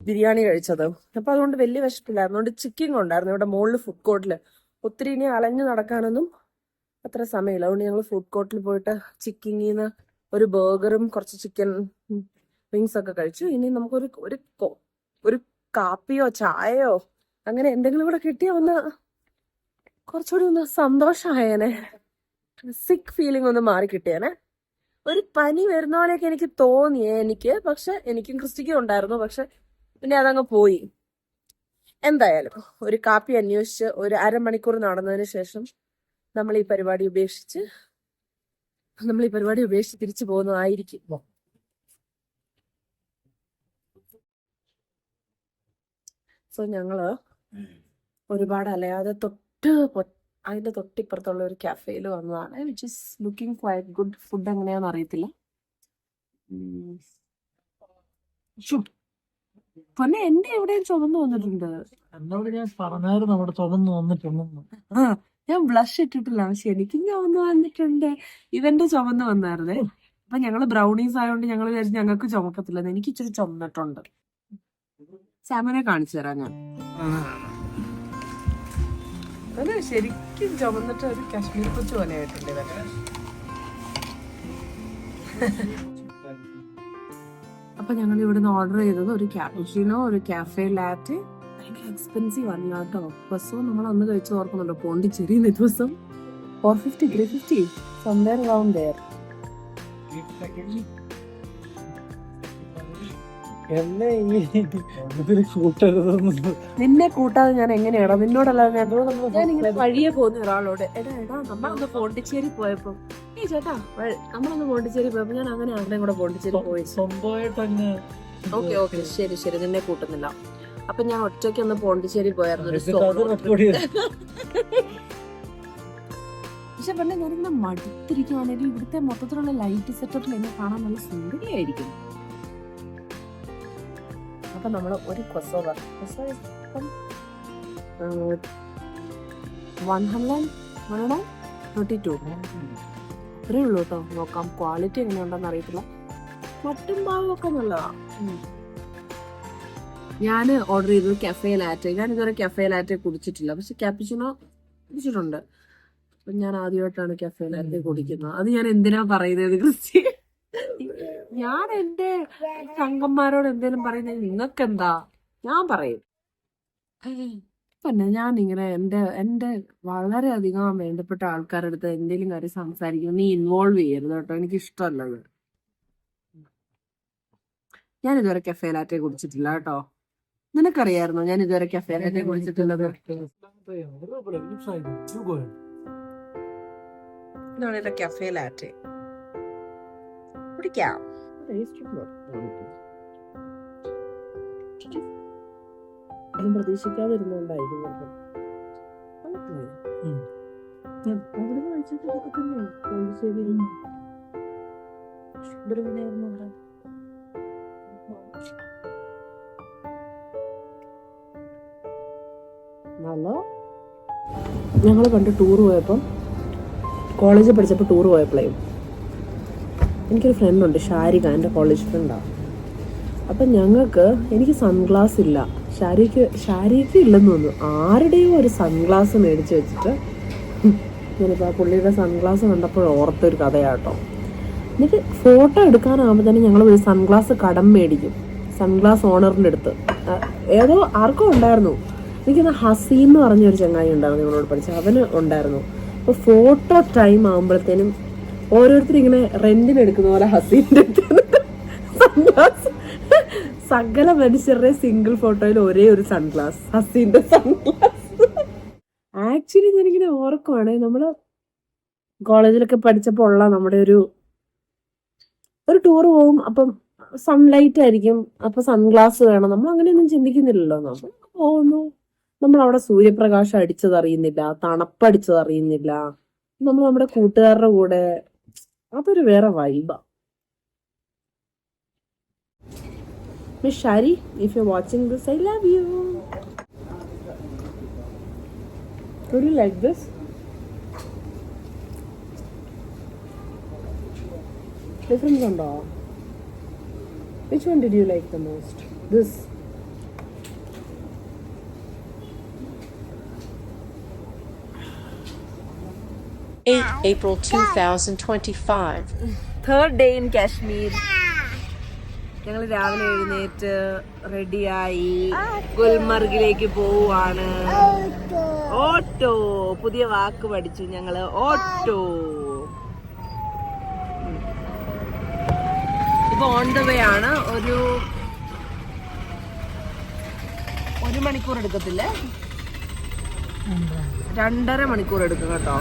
ബിരിയാണി കഴിച്ചത്. അപ്പൊ അതുകൊണ്ട് വലിയ വിശപ്പില്ലായിരുന്നു. അതുകൊണ്ട് ചിക്കൻ ഉണ്ടായിരുന്നു ഇവിടെ മുകളിൽ ഫുഡ് കോർട്ടില്. ഒത്തിരി ഇനി അലഞ്ഞു നടക്കാനൊന്നും അത്ര സമയമില്ല. അതുകൊണ്ട് ഞങ്ങൾ ഫുഡ് കോർട്ടിൽ പോയിട്ട് ചിക്കിങ്ങിന്ന് ഒരു ബർഗറും കുറച്ച് ചിക്കൻ വിങ്സ് ഒക്കെ കഴിച്ചു. ഇനി നമുക്കൊരു ഒരു കാപ്പിയോ ചായയോ അങ്ങനെ എന്തെങ്കിലും കൂടെ കിട്ടിയാ ഒന്ന് കുറച്ചുകൂടി ഒന്ന് സന്തോഷമായേനെ. സിക്ക് ഫീലിംഗ് ഒന്ന് മാറി കിട്ടിയാനെ. ഒരു പനി വരുന്ന പോലെയൊക്കെ എനിക്ക് തോന്നിയേ എനിക്ക്. പക്ഷെ എനിക്കും ക്രിസ്റ്റിക്കും ഉണ്ടായിരുന്നു. പക്ഷെ പിന്നെ അതങ്ങ് പോയി. എന്തായാലും ഒരു കാപ്പി അന്വേഷിച്ച് ഒരു അരമണിക്കൂർ നടന്നതിന് ശേഷം നമ്മൾ ഈ പരിപാടി ഉപേക്ഷിച്ച് തിരിച്ചു പോകുന്നതായിരിക്കും. സോ ഞങ്ങള് ഒരുപാട് അലയാതെ അതിന്റെ തൊട്ടിപ്പുറത്തുള്ള ഒരു കഫേയിൽ വന്നതാണ്. Which is looking quite good. Food എങ്ങനെയാന്ന് അറിയത്തില്ല. പൊന്നെ എന്റെ എവിടെയും ചുമന്ന് വന്നിട്ടുണ്ട്. എന്നോട് ഞാൻ പറഞ്ഞായിരുന്നു അവിടെ ചുമന്ന് വന്നിട്ടുണ്ടെന്ന്. ഞാൻ ബ്ലഷ് ഇട്ടിട്ടില്ല. പക്ഷെ എനിക്കും ചുമന്ന് വന്നിട്ടുണ്ട്. ഇവന്റെ ചുമന്ന് വന്നായിരുന്നേ. അപ്പൊ ഞങ്ങള് ബ്രൗണീസ് ആയതുകൊണ്ട് ഞങ്ങൾ വിചാരിച്ചു ഞങ്ങൾക്ക് ചുമക്കത്തില്ലെന്ന്. എനിക്ക് ഇച്ചിരി ചുമന്നിട്ടുണ്ട്. സാമനെ കാണിച്ചു തരാം ഞാൻ. അത് ശരിക്കും ചുമന്നിട്ട് ഒരു കാശ്മീർ കൊച്ചു പോലെ ആയിട്ടുണ്ട് ഇവന്. അപ്പൊ ഞങ്ങൾ ഇവിടുന്ന് ഓർഡർ ചെയ്തത് ഒരു ക്യാpuchino, ഒരു കാഫേ ലാറ്റെ. ഭയങ്കര എക്സ്പെൻസീവ് ആണ് കേട്ടോ. ബസ്സും നമ്മൾ അന്ന് കഴിച്ചു ഓർക്കുന്നുണ്ടോ, പോണ്ടിച്ചേരി ദിവസം 450, 350 somewhere around there. നിന്നെ കൂട്ടാതെ ഞാൻ എങ്ങനെയാണോ നിന്നോടല്ല ഞാൻ ഇങ്ങനെ വഴിയെ പോകുന്ന ഒരാളോട് എടാ നമ്മളൊന്ന് പോണ്ടിച്ചേരി പോയപ്പോ ചേട്ടാ നമ്മളൊന്ന് പോണ്ടിച്ചേരി പോയപ്പോ ഞാൻ അങ്ങനെ ആരുടെയും കൂടെ പോണ്ടിച്ചേരി പോയി. ഓക്കെ ശരി നിന്നെ കൂട്ടുന്നില്ല. അപ്പൊ ഞാൻ ഒറ്റയ്ക്ക് ഒന്ന് പോണ്ടിച്ചേരി പോയായിരുന്നു. പക്ഷെ പണ്ട് ഞാനിങ്ങനെ മടുത്തിരിക്കുവാണെങ്കിൽ ഇവിടുത്തെ മൊത്തത്തിലുള്ള ലൈറ്റ് സെറ്റപ്പിൽ എന്നെ കാണാൻ നല്ല സുന്ദരിയായിരിക്കും. അപ്പൊ നമ്മള് ഒരു കൊസോവ 132 അത്രേ ഉള്ളൂ കേട്ടോ. നോക്കാം ക്വാളിറ്റി എങ്ങനെയുണ്ടെന്ന് അറിയത്തില്ല. മട്ടും ഭാവമൊക്കെ നല്ലതാ. ഞാൻ ഓർഡർ ചെയ്തത് കഫേ ലാറ്റെ. ഞാൻ ഇതുവരെ കഫേ ലാറ്റെ കുടിച്ചിട്ടില്ല. പക്ഷെ ക്യാpuchino കുടിച്ചിട്ടുണ്ട്. അപ്പൊ ഞാൻ ആദ്യമായിട്ടാണ് കഫേ ലാറ്റെ കുടിക്കുന്നത്. അത് ഞാൻ എന്തിനാ പറയുന്നത് ക്രിസ്റ്റി? ഞാൻ എന്റെ ചങ്കന്മാരോട് എന്തേലും പറയുന്നത് നിങ്ങൾക്ക് എന്താ? ഞാൻ പറയും. പിന്നെ ഞാൻ ഇങ്ങനെ എന്റെ വളരെയധികം വേണ്ടപ്പെട്ട ആൾക്കാരുടെ അടുത്ത് എന്തെങ്കിലും കാര്യം സംസാരിക്കും. നീ ഇൻവോൾവ് ചെയ്യരുത് കേട്ടോ. എനിക്ക് ഇഷ്ടമല്ലത്. ഞാൻ ഇതുവരെ കഫേ ലാറ്റെ കുടിച്ചിട്ടില്ല കേട്ടോ. നിനക്കറിയായിരുന്നോ ഞാൻ ഇതുവരെ കഫേ ലാറ്റെ കുടിച്ചിട്ടുള്ളത്? ഇതാണ് എന്റെ കഫേ ലാറ്റെ. കുടിക്കാം. പ്രതീക്ഷിക്കാതിരുന്നോണ്ടായിരുന്നു. അവിടെ കഴിച്ചതൊക്കെ തന്നെ പോണ്ടിച്ചേരി. എങ്ങനെയായിരുന്നു അവിടെ? ഹലോ, ഞങ്ങൾ പണ്ട് ടൂർ പോയപ്പം കോളേജിൽ പഠിച്ചപ്പോൾ ടൂർ പോയപ്പോഴേ എനിക്കൊരു ഫ്രണ്ടുണ്ട് ഷാരിക, എൻ്റെ കോളേജ് ഫ്രണ്ടാണ്. അപ്പം എനിക്ക് സൺഗ്ലാസ് ഇല്ല. ഷാരിക്ക് ഇല്ലെന്ന് തോന്നുന്നു. ആരുടെയും ഒരു സൺഗ്ലാസ് മേടിച്ച് വെച്ചിട്ട് ഞാനിപ്പോൾ ആ പുള്ളിയുടെ സൺഗ്ലാസ് കണ്ടപ്പോൾ ഓർത്തൊരു കഥയാട്ടോ. എന്നിട്ട് ഫോട്ടോ എടുക്കാനാകുമ്പോൾ തന്നെ ഞങ്ങൾ ഒരു സൺഗ്ലാസ് കടം മേടിക്കും. സൺഗ്ലാസ് ഓണറിൻ്റെ അടുത്ത് ഏതോ ആർക്കും ഉണ്ടായിരുന്നു. എനിക്കൊന്ന് ഹസീൻ എന്ന് പറഞ്ഞൊരു ചങ്ങായി ഉണ്ടായിരുന്നു ഞങ്ങളോട് പഠിച്ച. അവന് ഉണ്ടായിരുന്നു. അപ്പോൾ ഫോട്ടോ ടൈം ആകുമ്പോഴത്തേനും ഓരോരുത്തരും ഇങ്ങനെ റെന്റിന് എടുക്കുന്ന പോലെ ഹസീൻ്റെ സൺഗ്ലാസ്. സകല മനുഷ്യരുടെ സിംഗിൾ ഫോട്ടോയിൽ ഒരേ ഒരു സൺഗ്ലാസ്, ഹസീന്റെ സൺഗ്ലാസ്. ആക്ച്വലി ഞാനിങ്ങനെ ഓർക്കുവാണ്, നമ്മള് കോളേജിലൊക്കെ പഠിച്ചപ്പോൾ ഉള്ള നമ്മുടെ ഒരു ടൂർ പോകും. അപ്പം സൺലൈറ്റ് ആയിരിക്കും, അപ്പൊ സൺഗ്ലാസ് വേണം. നമ്മൾ അങ്ങനെയൊന്നും ചിന്തിക്കുന്നില്ലല്ലോ. നമ്മൾ പോകുന്നു, നമ്മൾ അവിടെ സൂര്യപ്രകാശം അടിച്ചതറിയുന്നില്ല, തണുപ്പടിച്ചതറിയുന്നില്ല. നമ്മൾ നമ്മുടെ കൂട്ടുകാരുടെ കൂടെ, അതൊരു വേറെ വൈബാ. Miss Shari, if you're watching this, I love you. Would you like this? Difference undo. Which one did you like the most? This. April 2025. Third day in Kashmir. ഞങ്ങൾ രാവിലെ എഴുന്നേറ്റ് റെഡിയായി ഗുൽമർഗിലേക്ക് പോവാണ്. ഓട്ടോ, പുതിയ വാക്ക് പഠിച്ചു ഞങ്ങള്. ഓട്ടോ ഇപ്പൊ ഓൺ ദ വേ ആണ്. ഒരു 1 മണിക്കൂർ എടുക്കത്തില്ലേ, 2.5 മണിക്കൂർ എടുക്കും കേട്ടോ.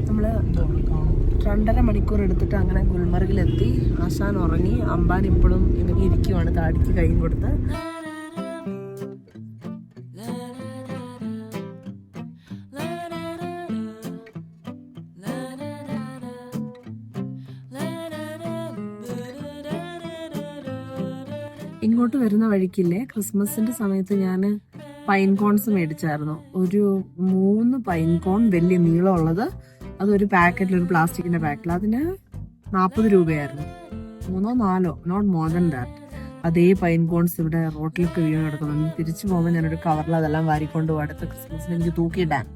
നമ്മള് 2.5 മണിക്കൂർ എടുത്തിട്ട് അങ്ങനെ ഗുൽമർഗിലെത്തി. ആശാൻ ഉറങ്ങി, അമ്പാൻ ഇപ്പോഴും ഇങ്ങനെ ഇരിക്കുവാണ് താടിക്ക് കൈയും കൊടുത്ത്. ഇങ്ങോട്ട് വരുന്ന വഴിക്കില്ലേ, ക്രിസ്മസിന്റെ സമയത്ത് ഞാൻ പൈൻ കോൺസ് മേടിച്ചായിരുന്നു. ഒരു 3 പൈൻ കോൺ വലിയ നീളമുള്ളത്, അതൊരു പാക്കറ്റിൽ, ഒരു പ്ലാസ്റ്റിക്കിന്റെ പാക്കറ്റിൽ. അതിന് 40 രൂപയായിരുന്നു. 3 or 4, not more than that. അതേ പൈൻ കോൺസ് ഇവിടെ റോട്ടിലൊക്കെ വീണ് കിടക്കുന്നു. തിരിച്ചു പോകുമ്പോൾ ഞാനൊരു കവറിൽ അതെല്ലാം വാരിക്കൊണ്ട് പോകും. അടുത്ത ക്രിസ്മസിന് എനിക്ക് തൂക്കിയിടാൻ.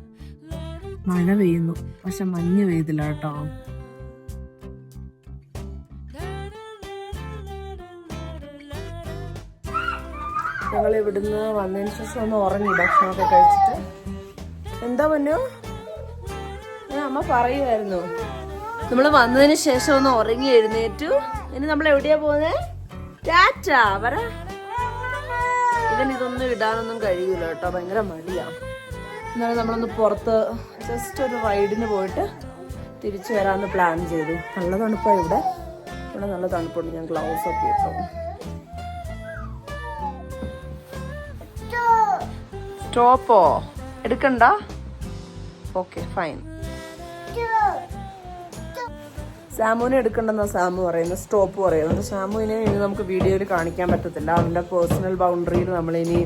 മഴ പെയ്യുന്നു, പക്ഷെ മഞ്ഞ് പെയ്തില്ല കേട്ടോ. ഞങ്ങൾ ഇവിടുന്ന് വന്നതിന് ശേഷം ഒന്ന് ഉറങ്ങി, ഭക്ഷണമൊക്കെ കഴിച്ചിട്ട്. എന്താ പറഞ്ഞു അമ്മ പറയുമായിരുന്നു, നമ്മൾ വന്നതിന് ശേഷം ഒന്ന് ഉറങ്ങി എഴുന്നേറ്റു. ഇനി നമ്മൾ എവിടെയാ പോകുന്നത്? ടാറ്റ പറ. ഇവൻ ഇതൊന്നും ഇടാനൊന്നും കഴിയൂല കേട്ടോ, ഭയങ്കര മടിയാ. എന്നാലും നമ്മളൊന്ന് പുറത്ത് ജസ്റ്റ് ഒരു റൈഡിന് പോയിട്ട് തിരിച്ചു വരാമെന്ന് പ്ലാൻ ചെയ്തു. നല്ല തണുപ്പാണ് ഇവിടെ നല്ല തണുപ്പുണ്ട്. ഞാൻ ഗ്ലൗസ് ഒക്കെ ഇട്ടു. സ്റ്റോപ്പോ എടുക്കണ്ട? Okay fine. സാമുവിനെ എടുക്കണ്ടെന്നാ സാമു പറയുന്നത്, സ്റ്റോപ്പ് പറയുന്നത്. സാമുവിനെ ഇനി നമുക്ക് വീഡിയോയിൽ കാണിക്കാൻ പറ്റത്തില്ല. അവന്റെ പേഴ്സണൽ ബൗണ്ടറിയിൽ നമ്മളിനി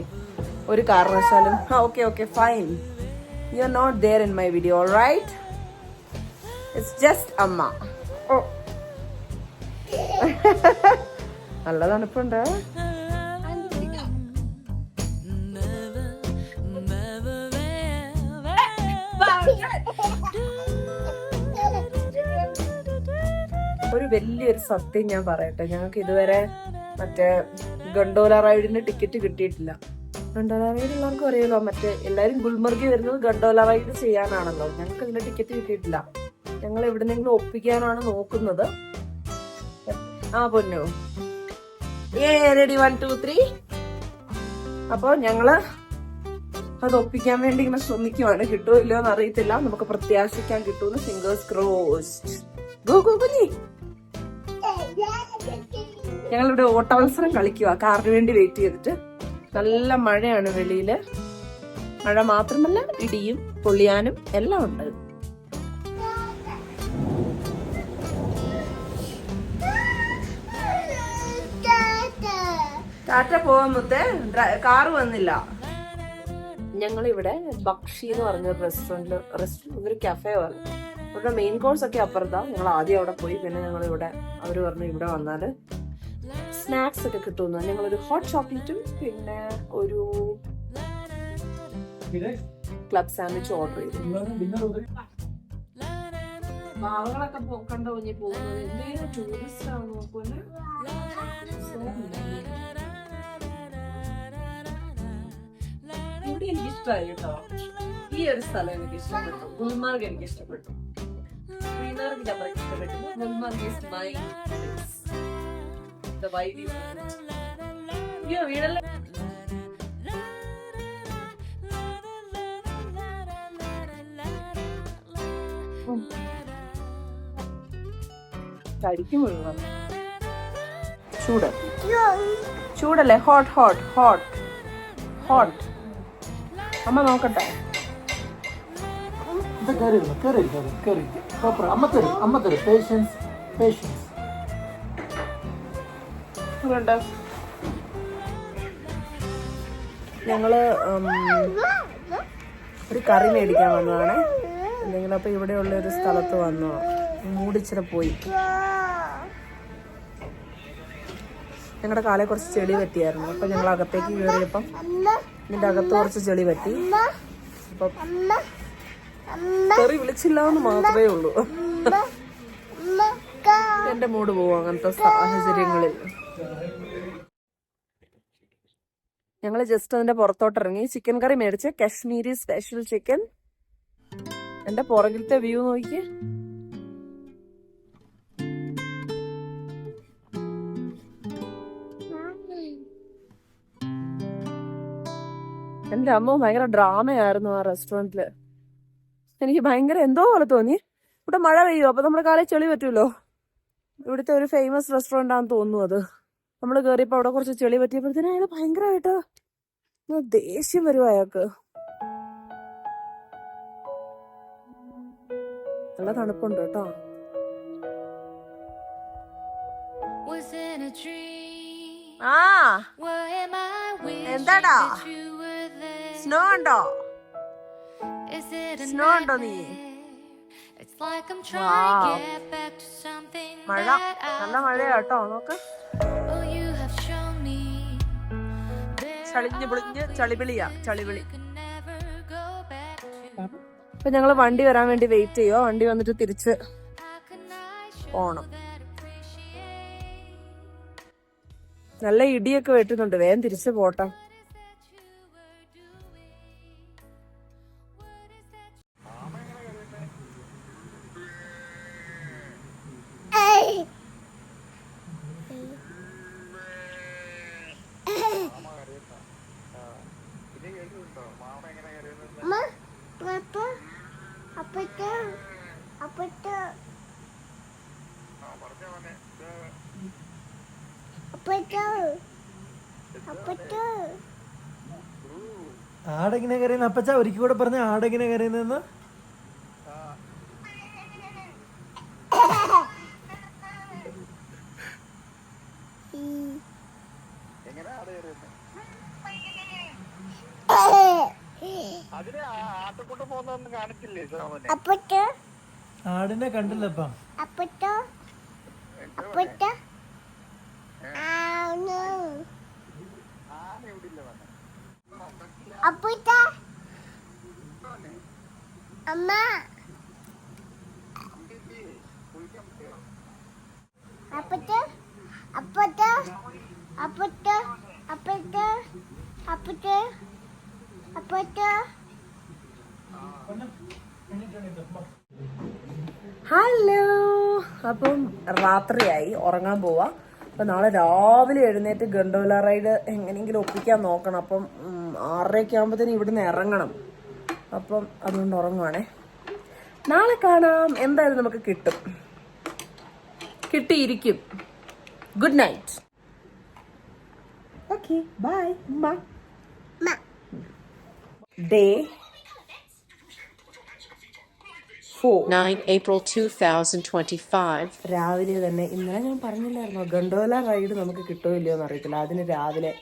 ഒരു കാരണവശാലും. Okay okay fine, you are not there in my video, alright? It's just അമ്മ. ഓ നല്ല തണുപ്പുണ്ട്. ഒരു വലിയൊരു സത്യം ഞാൻ പറയട്ടെ, ഞങ്ങൾക്ക് ഇതുവരെ മറ്റേ ഗണ്ടോല റൈഡിന് ടിക്കറ്റ് കിട്ടിയിട്ടില്ല. ഗണ്ടോല റൈഡ് എല്ലാവർക്കും അറിയാലോ, മറ്റേ എല്ലാവരും ഗുൽമർഗിൽ വരുന്നത് ഗണ്ടോല റൈഡ് ചെയ്യാനാണല്ലോ. ഞങ്ങൾക്ക് ഇതിന്റെ ടിക്കറ്റ് കിട്ടിയിട്ടില്ല. ഞങ്ങൾ എവിടെന്നെങ്കിലും ഒപ്പിക്കാനാണ് നോക്കുന്നത്. ആ പൊന്നു, റെഡി 1 2 3. അപ്പൊ ഞങ്ങള് അത് ഒപ്പിക്കാൻ വേണ്ടി ഇങ്ങനെ ശ്രമിക്കുവാണ്. കിട്ടുമോ ഇല്ലയോ എന്ന് അറിയത്തില്ല. നമുക്ക് പ്രത്യാശിക്കാൻ കിട്ടുമെന്ന്. Fingers crossed. ഗോ ഗോ കുഞ്ഞി. ഞങ്ങളിവിടെ ഓട്ടമത്സരം കളിക്കുക, കാറിന് വേണ്ടി വെയിറ്റ് ചെയ്തിട്ട്. നല്ല മഴയാണ് വെളിയില്. മഴ മാത്രമല്ല, ഇടിയും പൊള്ളിയാനും എല്ലാം ഉണ്ട്. ടാറ്റ പോവാൻ മുത്തേ, കാറ് വന്നില്ല. ഞങ്ങളിവിടെ ബക്ഷി എന്ന് പറഞ്ഞൊരു റെസ്റ്റോറന്റ്, ഒരു കഫേ പറഞ്ഞു. അവരുടെ മെയിൻ കോഴ്സ് ഒക്കെ അപ്പുറത്താ. ഞങ്ങൾ ആദ്യം അവിടെ പോയി. പിന്നെ ഞങ്ങൾ ഇവിടെ, അവർ പറഞ്ഞു ഇവിടെ വന്നാല് സ്നാക്സ് ഒക്കെ കിട്ടുന്നു. ഞങ്ങളൊരു ഹോട്ട് ചോക്ലേറ്റും പിന്നെ ഒരു ക്ലബ് സാൻഡ്വിച്ച് ഓർഡർ ചെയ്തു. ഭാവങ്ങളൊക്കെ കണ്ടോ ഇനി പോകുന്നത്? എന്തെങ്കിലും ടൂറിസ്റ്റ് ആണ് നോക്കുമല്ലോ. ഇവിടെ എനിക്ക് ഇഷ്ടമായി കേട്ടോ. ഈ ഒരു സ്ഥലം എനിക്ക് ഇഷ്ടപ്പെട്ടു. ഗുൽമാർഗ് എനിക്ക് ഇഷ്ടപ്പെട്ടു. ശ്രീനഗർ അത്ര ഇഷ്ടപ്പെട്ടില്ല. Gulmarg is my place. The vibe is good. വീടല്ലേ. കടിക്കും മുഴുവൻ ചൂട്. ചൂടല്ലേ? Hot hot hot hot. അമ്മ നോക്കട്ടെ. ഞങ്ങള് ഒരു കറി മേടിക്കാൻ വന്നതാണ് എന്തെങ്കിലും. അപ്പൊ ഇവിടെയുള്ള ഒരു സ്ഥലത്ത് വന്നു. മൂടിച്ചിട്ട് പോയി. ഞങ്ങളുടെ കാലെ കുറച്ച് ചെളി പറ്റിയായിരുന്നു. അപ്പൊ ഞങ്ങൾ അകത്തേക്ക് കയറിയപ്പം ഇതിന്റെ അകത്ത് കുറച്ച് ചെളി പറ്റി. അപ്പൊ കറി വിളിച്ചില്ല എന്ന് മാത്രമേ ഉള്ളൂ. എന്റെ മൂഡ് പോവും അങ്ങനത്തെ സാഹചര്യങ്ങളിൽ. ഞങ്ങൾ ജസ്റ്റ് അതിന്റെ പുറത്തോട്ടിറങ്ങി. ചിക്കൻ കറി മേടിച്ച്, കാശ്മീരി സ്പെഷ്യൽ ചിക്കൻ. എന്റെ പുറകിലത്തെ വ്യൂ നോക്കി. എന്റെ അമ്മ ഭയങ്കര ഡ്രാമയായിരുന്നു ആ റെസ്റ്റോറന്റില്. എനിക്ക് ഭയങ്കര എന്തോ പോലെ തോന്നി. ഇവിടെ മഴ പെയ്യും, അപ്പൊ നമ്മുടെ കാലിൽ ചെളി പറ്റുമല്ലോ. ഇവിടുത്തെ ഒരു ഫേമസ് റെസ്റ്റോറന്റ് ആണെന്ന് തോന്നുന്നു അത്. നമ്മൾ കയറിയപ്പോ അവിടെ കുറച്ച് ചെളി പറ്റിയപ്പോഴത്തേനും അയാൾ ഭയങ്കരമായിട്ട് ദേഷ്യം വരുവാ അയാൾക്ക്. നല്ല തണുപ്പുണ്ട് കേട്ടോ. ആ എന്താടാ സ്നോ ഉണ്ടോ? സ്നോ ഉണ്ടോ നീ? മഴ, നല്ല മഴയാ കേട്ടോ. നോക്ക്, ചളിഞ്ഞ് പൊളിഞ്ഞ് ചളിവിളിയാ, ചളിവിളി. ഇപ്പൊ ഞങ്ങള് വണ്ടി വരാൻ വേണ്ടി വെയിറ്റ് ചെയ്യോ. വണ്ടി വന്നിട്ട് തിരിച്ച് പോണം. നല്ല ഇടിയൊക്കെ വെട്ടുന്നുണ്ട്, വേഗം തിരിച്ച് പോട്ടെ. ആടെങ്ങനെ കരയുന്ന അപ്പച്ച? ഒരിക്കൽ കൂടെ പറഞ്ഞ ആടെങ്ങനെ കരയുന്ന? ആടിനെ കണ്ടില്ലപ്പാ. ഹലോ, അപ്പം രാത്രിയായി, ഉറങ്ങാൻ പോവാ. അപ്പൊ നാളെ രാവിലെ എഴുന്നേറ്റ് ഗണ്ടോല റൈഡ് എങ്ങനെയെങ്കിലും ഒപ്പിക്കാൻ നോക്കണം. അപ്പം 6:30 ആകുമ്പോഴത്തേനും ഇവിടുന്ന് ഇറങ്ങണം. അപ്പം അതുകൊണ്ട് ഉറങ്ങുവാണേ. നാളെ കാണാം. എന്തായാലും നമുക്ക് കിട്ടും, കിട്ടിയിരിക്കും. Good night. Okay, bye. Day 9 April 2025. രാവിലെ തന്നെ, ഇന്നലെ ഞാൻ പറഞ്ഞില്ലായിരുന്നോ ഗണ്ടോല റൈഡ് നമുക്ക് കിട്ടുമോ ഇല്ലയോ എന്ന് അറിയത്തില്ല. അതിന് രാവിലെ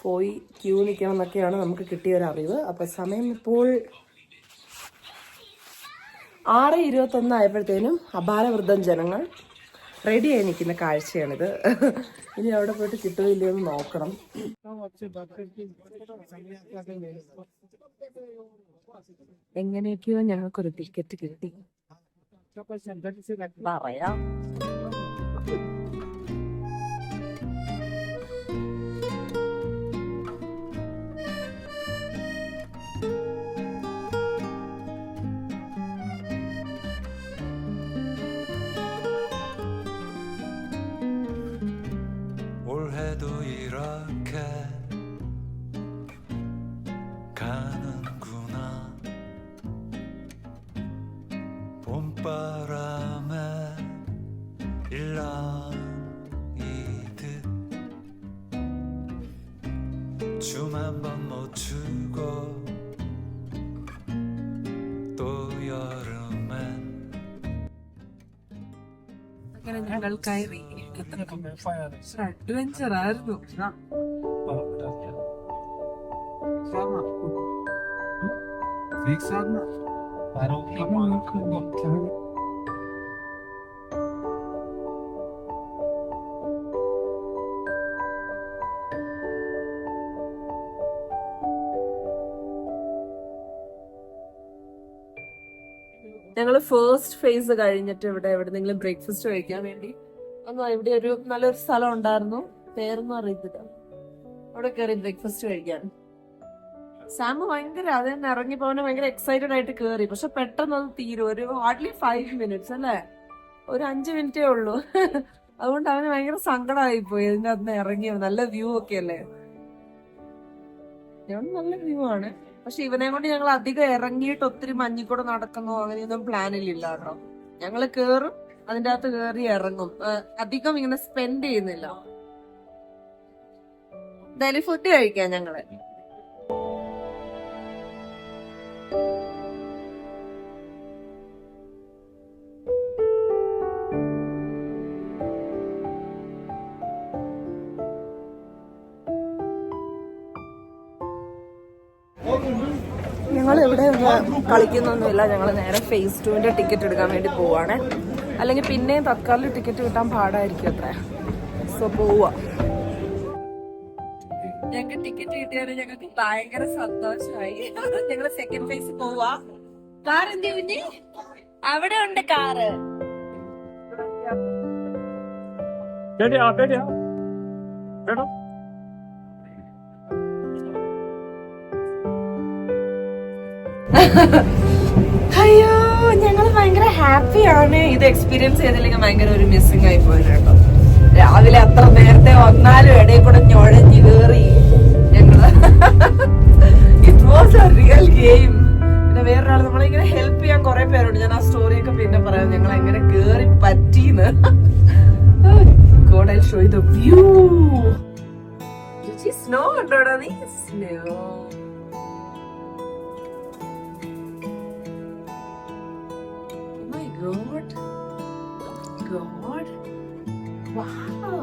പോയി ക്യൂ നിൽക്കണം എന്നൊക്കെയാണ് നമുക്ക് കിട്ടിയ ഒരു അറിവ്. അപ്പൊ സമയം ഇപ്പോൾ 6:21 ആയപ്പോഴത്തേനും അപാരവൃദ്ധം ജനങ്ങൾ റെഡിയായി നിൽക്കുന്ന കാഴ്ചയാണിത്. ഇനി അവിടെ പോയിട്ട് കിട്ടുമോ ഇല്ലയോ എന്ന് നോക്കണം. എങ്ങനെയൊക്കെയോ ഞങ്ങൾക്കൊരു ടിക്കറ്റ് കിട്ടി. പറയാം. 올해도 이렇게 가는구나. 봄바람에 일랑이듯 춤 한 번 놓치고 또 여름엔 അങ്ങനെ ഞങ്ങൾ കയറി. അഡ്വഞ്ചർ ആയിരുന്നു. ഞങ്ങള് ഫസ്റ്റ് ഫേസ് കഴിഞ്ഞിട്ട് ഇവിടെ എവിടെന്നെങ്കിലും ബ്രേക്ക്ഫാസ്റ്റ് കഴിക്കാൻ വേണ്ടി ഒന്നും, ഇവിടെ ഒരു നല്ലൊരു സ്ഥലം ഉണ്ടായിരുന്നു, പേരൊന്നും അറിയത്തില്ല. അവിടെ കയറി ബ്രേക്ക്ഫാസ്റ്റ് കഴിക്കാൻ. സാമ് ഭയങ്കര അത് തന്നെ ഇറങ്ങി പോകാൻ ഭയങ്കര എക്സൈറ്റഡ് ആയിട്ട് കയറി. പക്ഷെ പെട്ടെന്ന് അത് തീരും. ഒരു ഹാർഡ്ലി 5 minutes അല്ലേ, ഒരു 5 minute ഉള്ളൂ. അതുകൊണ്ട് അവന് ഭയങ്കര സങ്കടമായി പോയി ഇതിന്റെ അന്ന് ഇറങ്ങിയത്. നല്ല വ്യൂ ഒക്കെ അല്ലേ. നല്ല വ്യൂ ആണ്. പക്ഷെ ഇവനെ കൊണ്ട് ഞങ്ങൾ അധികം ഇറങ്ങിയിട്ട് ഒത്തിരി മഞ്ഞിക്കൂടെ നടക്കുന്നോ അങ്ങനെയൊന്നും പ്ലാനിലില്ല കേട്ടോ. ഞങ്ങള് കേറും, അതിന്റെ അകത്ത് കേറി ഇറങ്ങും. അധികം ഇങ്ങനെ സ്പെൻഡ് ചെയ്യുന്നില്ല. എന്തായാലും ഫുഡ് കഴിക്കാം ഞങ്ങള്. ഞങ്ങൾ ഇവിടെ കളിക്കുന്നൊന്നുമില്ല. ഞങ്ങൾ നേരെ ഫേസ് 2ന്റെ ടിക്കറ്റ് എടുക്കാൻ വേണ്ടി പോവാണ്. അല്ലെങ്കിൽ പിന്നെയും തത്കാലം ടിക്കറ്റ് കിട്ടാൻ പാടായിരിക്കും അത്ര. സോ പോവാ. ഞങ്ങൾക്ക് ടിക്കറ്റ് കിട്ടിയാൽ ഞങ്ങൾക്ക് ഭയങ്കര സന്തോഷമായി. ഞങ്ങൾ സെക്കൻഡ് ഫേസ് പോവാ. കാർ എന്ത് കുഞ്ഞി? അവിടെ ഉണ്ട് കാറ്. അയ്യോ, ഞങ്ങൾ ഭയങ്കര ഹാപ്പിയാണ്. ഇത് എക്സ്പീരിയൻസ് ചെയ്തില്ലെങ്കിൽ ഭയങ്കര ഒരു മിസ്സിംഗ് ആയി പോയത് കേട്ടോ. രാവിലെ അത്ര നേരത്തെ വന്നാലും ഇടയിൽ കൂടെ ഞൊഴഞ്ഞു കേറി ഞങ്ങള്. It was A real game. പിന്നെ വേറൊരാൾ നമ്മളിങ്ങനെ ഹെൽപ്പ് ചെയ്യാൻ കുറെ പേരുണ്ട്. ഞാൻ ആ സ്റ്റോറിയൊക്കെ പിന്നെ പറയാം, ഞങ്ങൾ എങ്ങനെ കേറി പറ്റീന്ന്. God, I'll show you the view. Snow കണ്ടോടാ നീ? സ്നോ. God. God. Wow.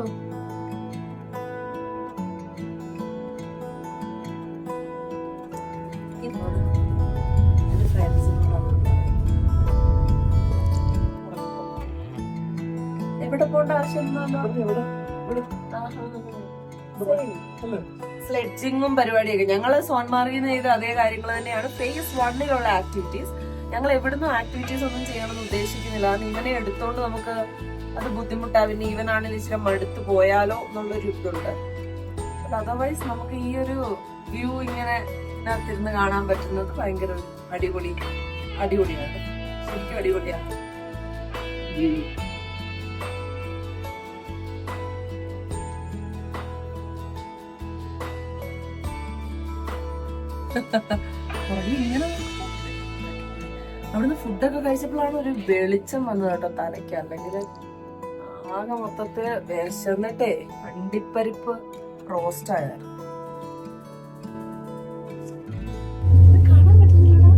എവിടെ പോണ്ട ആവശ്യമില്ലല്ലോ. സ്ലെഡ്ജിങ്ങും പരിപാടിയൊക്കെ ഞങ്ങള് സോൺമാർഗിൽ നിന്ന് ചെയ്ത അതേ കാര്യങ്ങൾ തന്നെയാണ് ഫേസ് 1ലുള്ള ആക്ടിവിറ്റീസ്. ഞങ്ങൾ എവിടുന്നും ആക്ടിവിറ്റീസ് ഒന്നും ചെയ്യണമെന്ന് ഉദ്ദേശിക്കുന്നില്ല. ഇവനെ എടുത്തോണ്ട് നമുക്ക് അത് ബുദ്ധിമുട്ടാ. പിന്നെ ഇവനാണെങ്കിൽ ഇച്ചിരി മടുത്ത് പോയാലോ എന്നുള്ളൊരു ഇതുണ്ട്. അതർവൈസ് നമുക്ക് ഈ ഒരു വ്യൂ ഇങ്ങനെ ഇതിനകത്തിരുന്ന് കാണാൻ പറ്റുന്നത് ഭയങ്കര അടിപൊളിയാണ്. ശരിക്കും അടിപൊളിയാണ്. ഇങ്ങനെ അവിടുന്ന് ഫുഡൊക്കെ കഴിച്ചപ്പോഴാണ് ഒരു വെളിച്ചം വന്നത് കേട്ടോ തലയ്ക്ക്. അല്ലെങ്കിൽ ആകെ മൊത്തത്തിൽ വിശന്നിട്ടേ അണ്ടിപ്പരിപ്പ് റോസ്റ്റ് ആയിരുന്നു. കാണാൻ പറ്റുന്നില്ലടാ.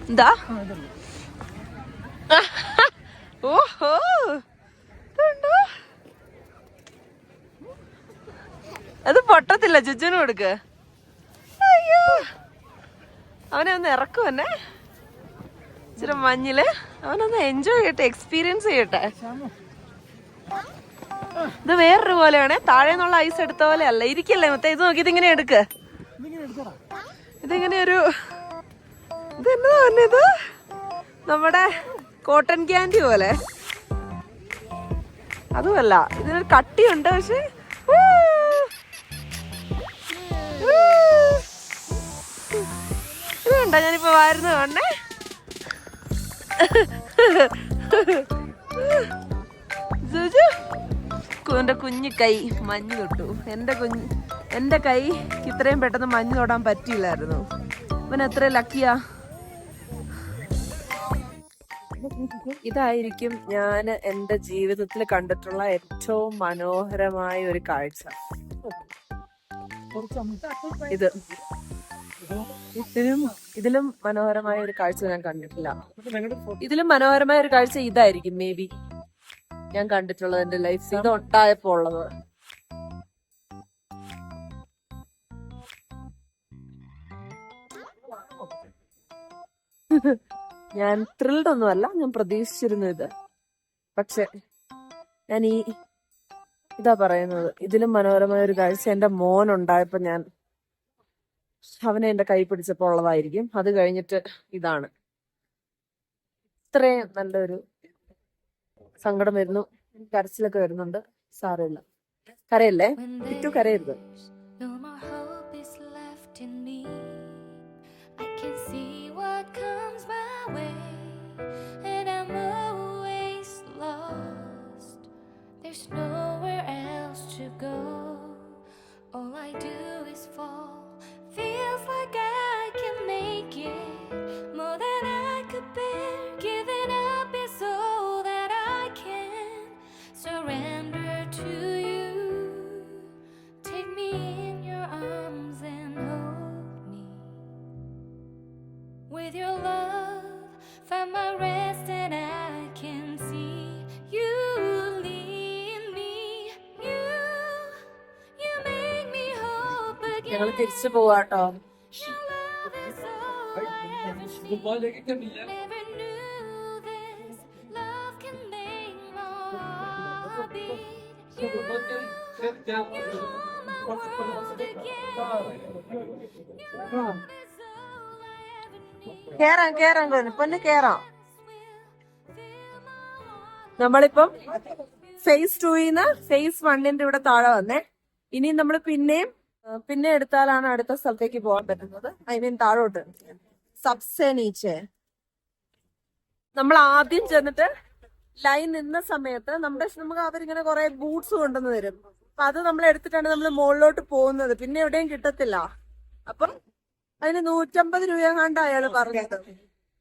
എന്താ? ഓഹോ, അത് പൊട്ടത്തില്ല. ചുറ്റിന് കൊടുക്ക്. അയ്യോ, അവനെ ഒന്ന് ഇറക്കും എന്നെ ഇച്ചിരി മഞ്ഞില്. അവനൊന്ന് എൻജോയ് ചെയ്യട്ടെ, എക്സ്പീരിയൻസ് ചെയ്യട്ടെ. ഇത് വേറൊരു പോലെയാണ്. താഴെ നിന്നുള്ള ഐസ് എടുത്ത പോലെ അല്ല. ഇരിക്കല്ലേ മൊത്തം. ഇത് നോക്കി, ഇതിങ്ങനെ എടുക്ക്. ഇതിങ്ങനെ ഒരു ഇതെന്താ പറഞ്ഞത്, നമ്മുടെ കോട്ടൺ ക്യാൻഡി പോലെ. അതുമല്ല, ഇതിനൊരു കട്ടിയുണ്ട്. പക്ഷെ ഇത് കണ്ടോ ഞാനിപ്പോ വാരുന്ന കാണേ. എന്റെ കുഞ്ഞു കൈ മഞ്ഞ് തൊട്ടു. എന്റെ കൈ ഇത്രയും പെട്ടെന്ന് മഞ്ഞ് തൊടാൻ പറ്റിയില്ലായിരുന്നു. ഇവൻ എത്ര ലക്കിയാ. ഇതായിരിക്കും ഞാൻ എന്റെ ജീവിതത്തിൽ കണ്ടിട്ടുള്ള ഏറ്റവും മനോഹരമായ ഒരു കാഴ്ച. ഇതിലും മനോഹരമായ ഒരു കാഴ്ച ഞാൻ കണ്ടിട്ടില്ല. ഇതിലും മനോഹരമായ ഒരു കാഴ്ച ഇതായിരിക്കും മേ ബി ഞാൻ കണ്ടിട്ടുള്ളത് എന്റെ ലൈഫിൽ. ഇത് ഒട്ടായപ്പോ ഉള്ളത്. ഞാൻ ത്രിൽഡ് ഒന്നുമല്ല, ഞാൻ പ്രതീക്ഷിച്ചിരുന്നു ഇത്. പക്ഷെ ഞാൻ ഇതാ പറയുന്നത്, ഇതിലും മനോഹരമായ ഒരു കാഴ്ച എന്റെ മോൻ ഉണ്ടായപ്പോ ഞാൻ അവനെ എന്റെ കൈ പിടിച്ചപ്പോ ഉള്ളതായിരിക്കും. അത് കഴിഞ്ഞിട്ട് ഇതാണ്. ഇത്രയും നല്ലൊരു സങ്കടം വരുന്നു, കരച്ചിലൊക്കെ വരുന്നുണ്ട്. സാരമില്ല, കരയല്ലേ, ഏറ്റവും കരയരുത്. There's nowhere else to go. All I do is fall. Feels like I can make it more than I could bear. Giving up is all that I can surrender to you. Take me in your arms and hold me. With your love, find my rest and I can see you. ഞങ്ങൾ തിരിച്ചു പോവാട്ടോ. കേറാം പൊന്നെ കേറാം. നമ്മളിപ്പം face 2ന്ന് face 1ന്റെ ഇവിടെ താഴെ വന്നേ. ഇനി നമ്മൾ പിന്നെ എടുത്താലാണ് അടുത്ത സ്ഥലത്തേക്ക് പോകാൻ പറ്റുന്നത്. ഐ മീൻ താഴോട്ട് സബ്സെ നീച്ചെ. നമ്മൾ ആദ്യം ചെന്നിട്ട് ലൈൻ നിന്ന സമയത്ത് നമുക്ക് അവരിങ്ങനെ കുറെ ബൂട്ട്സ് കൊണ്ടുവന്ന് തരും. അപ്പൊ അത് നമ്മൾ എടുത്തിട്ടാണ് നമ്മൾ മുകളിലോട്ട് പോകുന്നത്. പിന്നെ എവിടെയും കിട്ടത്തില്ല. അപ്പം അതിന് 150 രൂപ കണ്ട അയാൾ പറഞ്ഞത്.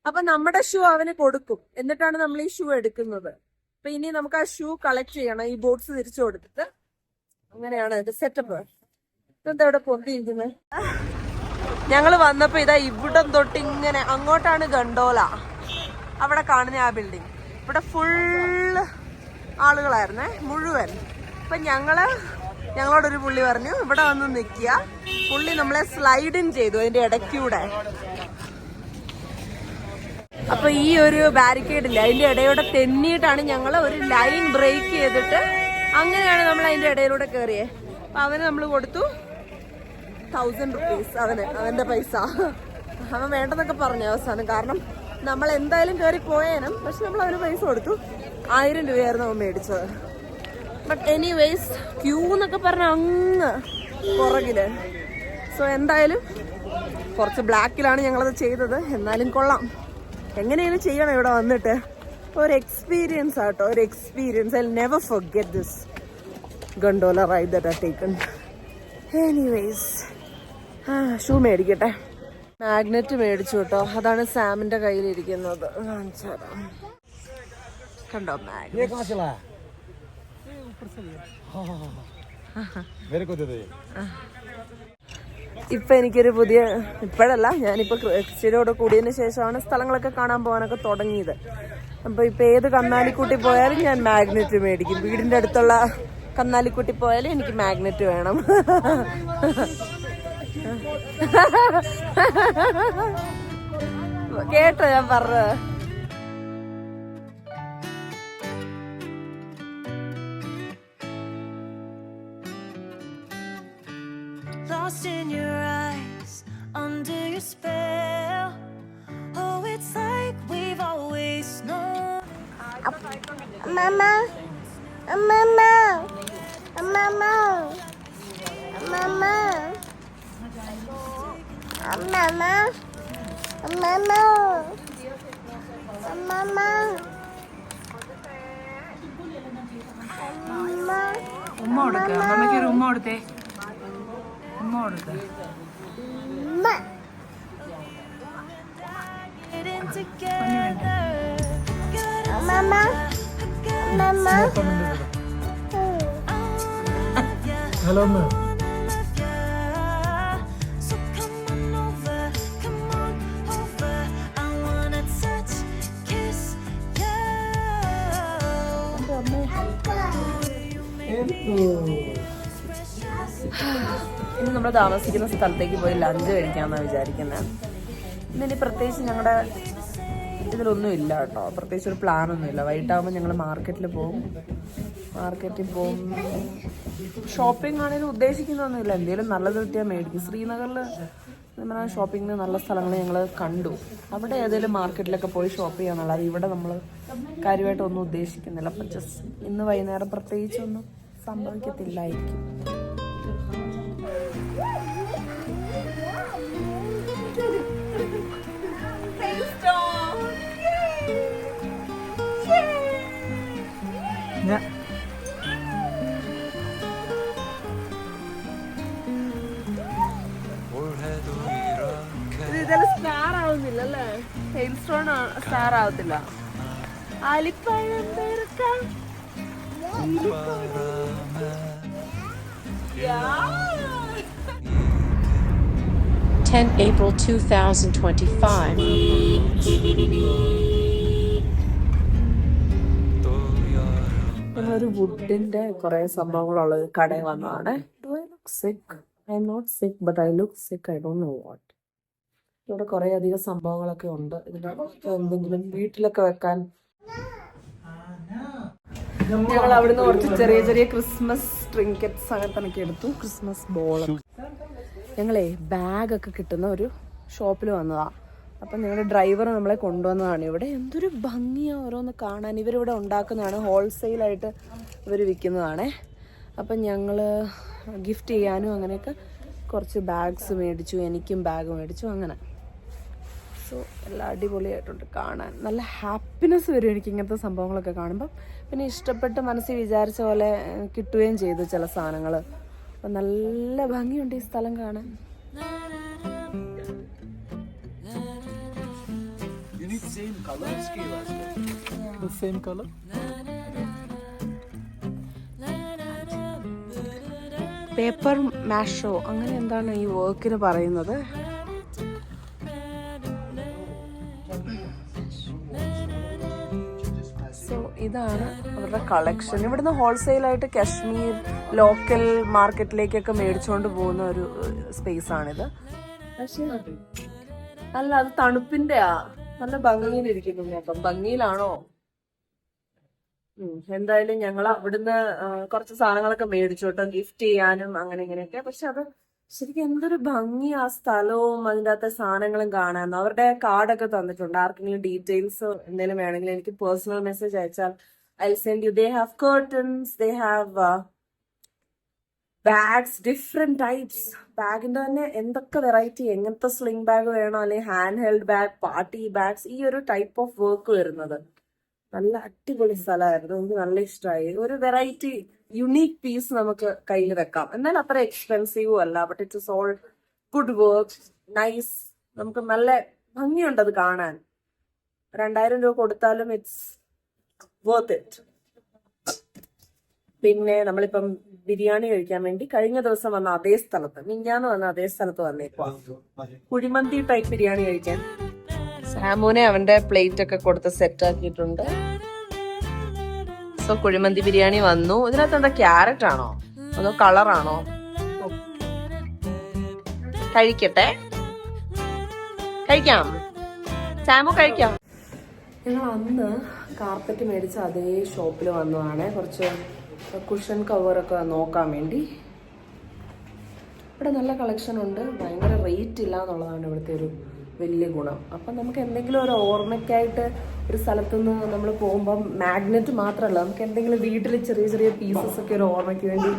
അപ്പൊ നമ്മുടെ ഷൂ അവന് കൊടുക്കും. എന്നിട്ടാണ് നമ്മൾ ഈ ഷൂ എടുക്കുന്നത്. അപ്പൊ ഇനി നമുക്ക് ആ ഷൂ കളക്ട് ചെയ്യണം, ഈ ബോട്ട്സ് തിരിച്ചു കൊടുത്തിട്ട്. അങ്ങനെയാണ് ഇത് സെറ്റപ്പ്. ഇതെന്താ ഇവിടെ പൊന്തിയിരിക്കുന്നത്? ഞങ്ങള് വന്നപ്പോ ഇതാ ഇവിടം തൊട്ട് ഇങ്ങനെ അങ്ങോട്ടാണ് ഗണ്ടോല. അവിടെ കാണുന്ന ആ ബിൽഡിംഗ്. ഇവിടെ ഫുള്ള് ആളുകളായിരുന്നേ, മുഴുവൻ. അപ്പൊ ഞങ്ങളോടൊരു പുള്ളി പറഞ്ഞു ഇവിടെ വന്ന് നിൽക്കുക. പുള്ളി നമ്മളെ സ്ലൈഡിൻ ചെയ്തു അതിന്റെ ഇടയ്ക്കൂടെ. അപ്പൊ ഈ ഒരു ബാരിക്കേഡില്ല, അതിന്റെ ഇടയോടെ തെന്നിയിട്ടാണ് ഞങ്ങൾ ഒരു ലൈൻ ബ്രേക്ക് ചെയ്തിട്ട് അങ്ങനെയാണ് നമ്മൾ അതിന്റെ ഇടയിലൂടെ കയറിയേ. അപ്പൊ അവന് നമ്മൾ കൊടുത്തു 1000 rupees. അവന്റെ പൈസ അവൻ വേണ്ടെന്നൊക്കെ പറഞ്ഞു അവസാനം. കാരണം നമ്മൾ എന്തായാലും കയറി പോയേനും. പക്ഷെ നമ്മൾ അവന് പൈസ കൊടുത്തു. 1000 രൂപയായിരുന്നു അവൻ മേടിച്ചത്. ബട്ട് എനിവേസ് ക്യൂ എന്നൊക്കെ പറഞ്ഞ അങ്ങ് പുറകില്. സോ എന്തായാലും കുറച്ച് ബ്ലാക്കിലാണ് ഞങ്ങളത് ചെയ്തത്. എന്നാലും കൊള്ളാം. എങ്ങനെയാണ് ചെയ്യണം ഇവിടെ വന്നിട്ട്. ഒരു എക്സ്പീരിയൻസ് ആട്ടോ, ഒരു experience. I never forget this gondola ride that I taken. Anyways shoe മേടിക്കട്ടെ. മാഗ്നറ്റ് മേടിച്ചു കേട്ടോ. അതാണ് സാമിന്റെ കയ്യിലിരിക്കുന്നത്. കണ്ടോ മാഗ്നറ്റ്. ഇപ്പൊ എനിക്കൊരു പുതിയ, ഇപ്പോഴല്ല, ഞാനിപ്പോ ക്രിസ്ത്യനോട് കൂടിയതിന് ശേഷമാണ് സ്ഥലങ്ങളൊക്കെ കാണാൻ പോകാനൊക്കെ തുടങ്ങിയത്. അപ്പൊ ഇപ്പൊ ഏത് കന്നാലിക്കുട്ടി പോയാലും ഞാൻ മാഗ്നറ്റ് മേടിക്കും. വീടിന്റെ അടുത്തുള്ള കന്നാലിക്കുട്ടി പോയാലും എനിക്ക് മാഗ്നറ്റ് വേണം. കേട്ടോ ഞാൻ പറഞ്ഞത്? Lost in your eyes, under your spell. Oh, it's like we've always known. Mama, mama, mama, mama, mama. Mama. Mama. ഉമ്മ കൊടുക്ക, അമ്മയ്ക്ക് ഒരു ഉമ്മ കൊടുത്തേ. ഉമ്മ കൊടുക്ക. Mama. Mama. Hello, ma'am. ഇനി നമ്മൾ താമസിക്കുന്ന സ്ഥലത്തേക്ക് പോയി ലഞ്ച് കഴിക്കാമെന്നാണ് വിചാരിക്കുന്നത്. ഇന്നിനി പ്രത്യേകിച്ച് ഞങ്ങളുടെ ഇതിലൊന്നും ഇല്ല കേട്ടോ, പ്രത്യേകിച്ച് ഒരു പ്ലാനൊന്നുമില്ല. വൈകിട്ടാകുമ്പോൾ ഞങ്ങൾ മാർക്കറ്റിൽ പോകും. ഷോപ്പിംഗ് ആണെങ്കിലും ഉദ്ദേശിക്കുന്നൊന്നുമില്ല, എന്തെങ്കിലും നല്ലത് കിട്ടിയാൽ മേടിക്കും. ശ്രീനഗറിൽ നമ്മുടെ ഷോപ്പിങ്ങിന് നല്ല സ്ഥലങ്ങൾ ഞങ്ങൾ കണ്ടു. അവിടെ ഏതെങ്കിലും മാർക്കറ്റിലൊക്കെ പോയി ഷോപ്പ് ചെയ്യാന്നുള്ളത്. ഇവിടെ നമ്മൾ കാര്യമായിട്ടൊന്നും ഉദ്ദേശിക്കുന്നില്ല. അപ്പം ജസ്റ്റ് ഇന്ന് വൈകുന്നേരം പ്രത്യേകിച്ചൊന്നും സംഭവിക്കത്തില്ലായിരിക്കും. 올해도 이렇게 ഇതെല്ലാം സ്റ്റാർ ആവുന്നില്ല അല്ലേ? ഹെയിൽ സ്റ്റോൺ സ്റ്റാർ ആവത്തില്ല. ആലിപ്പഴം തീർക്കാം. 바람에 10 April 2025. 또 여름에 ഞങ്ങളൊരു വുഡിന്റെ കുറെ സംഭവങ്ങളുള്ള ഒരു കടയിൽ വന്നതാണ്. Do I look sick? I'm not sick, but I look sick. I don't know what. ഇവിടെ കുറെ അധികം സംഭവങ്ങളൊക്കെ ഉണ്ട്. ഇതിന്റെ എന്തെങ്കിലും വീട്ടിലൊക്കെ വെക്കാൻ. ഞങ്ങൾ അവിടുന്ന് കുറച്ച് ചെറിയ ചെറിയ ക്രിസ്മസ് ട്രിങ്കറ്റ്സ് അങ്ങനത്തെ എടുത്തു. Christmas ball. ഞങ്ങളെ ബാഗൊക്കെ കിട്ടുന്ന ഒരു ഷോപ്പിൽ വന്നതാ. അപ്പം ഞങ്ങളുടെ ഡ്രൈവർ നമ്മളെ കൊണ്ടുവന്നതാണ്. ഇവിടെ എന്തൊരു ഭംഗിയാണ് ഓരോന്ന് കാണാൻ. ഇവരിവിടെ ഉണ്ടാക്കുന്നതാണ്, ഹോൾസെയിലായിട്ട് ഇവർ വിൽക്കുന്നതാണേ. അപ്പം ഞങ്ങൾ ഗിഫ്റ്റ് ചെയ്യാനും അങ്ങനെയൊക്കെ കുറച്ച് ബാഗ്സ് മേടിച്ചു. എനിക്കും ബാഗ് മേടിച്ചു. അങ്ങനെ സോ എല്ലാം അടിപൊളിയായിട്ടുണ്ട് കാണാൻ. നല്ല ഹാപ്പിനെസ് വരും എനിക്ക് ഇങ്ങനത്തെ സംഭവങ്ങളൊക്കെ കാണുമ്പം. പിന്നെ ഇഷ്ടപ്പെട്ട് മനസ്സിൽ വിചാരിച്ച പോലെ കിട്ടുകയും ചെയ്തു ചില സാധനങ്ങൾ. അപ്പം നല്ല ഭംഗിയുണ്ട് ഈ സ്ഥലം കാണാൻ. The same color? പേപ്പർ മാഷോ അങ്ങനെ എന്താണ് ഈ വർക്കിന് പറയുന്നത്. സോ ഇതാണ് അവരുടെ കളക്ഷൻ. ഇവിടുന്ന് ഹോൾസെയിലായിട്ട് കാശ്മീർ ലോക്കൽ മാർക്കറ്റിലേക്കൊക്കെ മേടിച്ചുകൊണ്ട് പോകുന്ന ഒരു സ്പേസ് ആണിത്. പക്ഷേ അല്ല, അത് തണുപ്പിന്റെ നല്ല ഭംഗിയിലിരിക്കുന്നു. അപ്പം ഭംഗിയിലാണോ? എന്തായാലും ഞങ്ങൾ അവിടുന്ന് കുറച്ച് സാധനങ്ങളൊക്കെ മേടിച്ചു കേട്ടോ, ഗിഫ്റ്റ് ചെയ്യാനും അങ്ങനെ ഇങ്ങനെയൊക്കെ. പക്ഷെ അത് ശരിക്കും എന്തൊരു ഭംഗി ആ സ്ഥലവും അതിൻ്റെ അകത്തെ സാധനങ്ങളും കാണാൻ. അവരുടെ കാർഡൊക്കെ തന്നിട്ടുണ്ട്. ആർക്കെങ്കിലും ഡീറ്റെയിൽസ് എന്തെങ്കിലും വേണമെങ്കിൽ എനിക്ക് പേഴ്സണൽ മെസ്സേജ് അയച്ചാൽ I send you. They have curtains, they have bags, different types. ബാഗിന്റെ തന്നെ എന്തൊക്കെ വെറൈറ്റി, എങ്ങനത്തെ സ്ലിംഗ് ബാഗ് വേണോ അല്ലെങ്കിൽ hand held bag, party bags, ഈ ഒരു ടൈപ്പ് ഓഫ് വർക്ക് വരുന്നത്. നല്ല അടിപൊളി സ്ഥലമായിരുന്നു, എനിക്ക് നല്ല ഇഷ്ടമായി. ഒരു വെറൈറ്റി യുണീക് പീസ് നമുക്ക് കയ്യിൽ വെക്കാം. എന്നാൽ അത്ര എക്സ്പെൻസീവും അല്ല. But it is all good work, nice. നമുക്ക് നല്ല ഭംഗിയുണ്ട് അത് കാണാൻ. 2000 രൂപ കൊടുത്താലും ഇറ്റ്സ് വർത്ത് ഇറ്റ്. പിന്നെ നമ്മളിപ്പം ബിരിയാണി കഴിക്കാൻ വേണ്ടി കഴിഞ്ഞ ദിവസം വന്ന അതേ സ്ഥലത്ത്, മിഞ്ഞാന്ന് വന്ന അതേ സ്ഥലത്ത് വന്നേക്കുവാ. കുഴിമന്തി ടൈപ്പ് ബിരിയാണി കഴിക്കാൻ. സാമൂനെ അവന്റെ പ്ലേറ്റ് ഒക്കെ കൊടുത്ത് സെറ്റ് ആക്കിയിട്ടുണ്ട്. സോ കുഴിമന്തി ബിരിയാണി വന്നു. ഇതിനകത്ത് എന്താ, ക്യാരറ്റ് ആണോ അതോ കളറാണോ? കഴിക്കട്ടെ, കഴിക്കാം. സാമു കഴിക്കാം. ഞങ്ങൾ അന്ന് കാർപ്പറ്റ് മേടിച്ച അതേ ഷോപ്പിൽ വന്നതാണ്. കുറച്ച് കുഷൻ കവറൊക്കെ നോക്കാൻ വേണ്ടി. ഇവിടെ നല്ല കളക്ഷൻ ഉണ്ട്, ഭയങ്കര റേറ്റ് ഇല്ല എന്നുള്ളതാണ് ഇവിടുത്തെ ഒരു വലിയ ഗുണം. അപ്പം നമുക്ക് എന്തെങ്കിലും ഒരു ഓർമ്മയ്ക്കായിട്ട് ഒരു സ്ഥലത്തുനിന്ന് നമ്മൾ പോകുമ്പം മാഗ്നറ്റ് മാത്രമല്ല, നമുക്ക് എന്തെങ്കിലും വീട്ടിൽ ചെറിയ ചെറിയ പീസസ് ഒക്കെ ഒരു ഓർമ്മയ്ക്ക് വേണ്ടി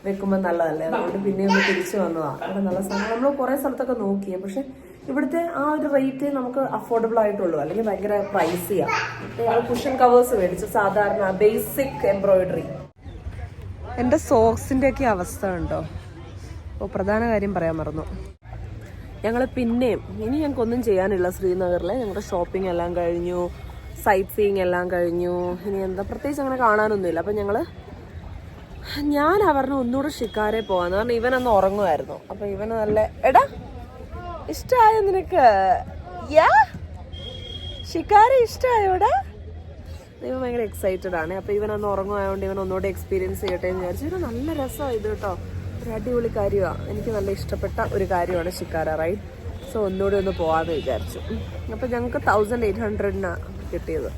വെക്കുമ്പോൾ നല്ലതല്ലേ. അതുകൊണ്ട് പിന്നെ ഒന്ന് തിരിച്ചു വന്നതാണ്. അവിടെ നല്ല സ്ഥലം നമ്മൾ കുറേ സ്ഥലത്തൊക്കെ നോക്കിയേ, പക്ഷെ ഇവിടുത്തെ ആ ഒരു റേറ്റ് നമുക്ക് അഫോർഡബിൾ ആയിട്ടുള്ളൂ, അല്ലെങ്കിൽ ഭയങ്കര പ്രൈസിയാണ്. ഞങ്ങൾ കുഷൻ കവേഴ്സ് മേടിച്ചു, സാധാരണ ബേസിക് എംബ്രോയിഡറി. എൻ്റെ സോക്സിൻ്റെ ഒക്കെ അവസ്ഥ ഉണ്ടോ? അപ്പോൾ പ്രധാന കാര്യം പറയാൻ മറന്നു. ഞങ്ങൾ പിന്നെയും ഇനി ഞങ്ങൾക്കൊന്നും ചെയ്യാനില്ല ശ്രീനഗറിൽ. ഞങ്ങളുടെ ഷോപ്പിംഗ് എല്ലാം കഴിഞ്ഞു, സൈറ്റ് സീയിങ് എല്ലാം കഴിഞ്ഞു. ഇനി എന്താ പ്രത്യേകിച്ച് അങ്ങനെ കാണാനൊന്നുമില്ല. അപ്പം ഞാൻ പറഞ്ഞ ഒന്നുകൂടെ ഷിക്കാരെ പോകാന്ന് പറഞ്ഞാൽ ഇവനൊന്ന് ഉറങ്ങുമായിരുന്നു. അപ്പം ഇവന് നല്ല എടാ ഇഷ്ടമായോ നിനക്ക്? ഷിക്കാരെ ഇഷ്ടമായോടാ? ഇവൻ ഭയങ്കര എക്സൈറ്റഡ് ആണ്. അപ്പം ഇവനൊന്ന് ഉറങ്ങുമായതുകൊണ്ട് ഇവൻ ഒന്നുകൂടെ എക്സ്പീരിയൻസ് ചെയ്യട്ടെ എന്ന് വിചാരിച്ചു. ഇത് നല്ല രസമാണ് ഇത് കേട്ടോ, ഒരു അടിപൊളി കാര്യമാണ്. എനിക്ക് നല്ല ഇഷ്ടപ്പെട്ട ഒരു കാര്യമാണ് ഷിക്കാര റൈഡ്. സോ ഒന്നുകൂടി ഒന്ന് പോകാമെന്ന് വിചാരിച്ചു. അപ്പം ഞങ്ങൾക്ക് 1800 കിട്ടിയത്.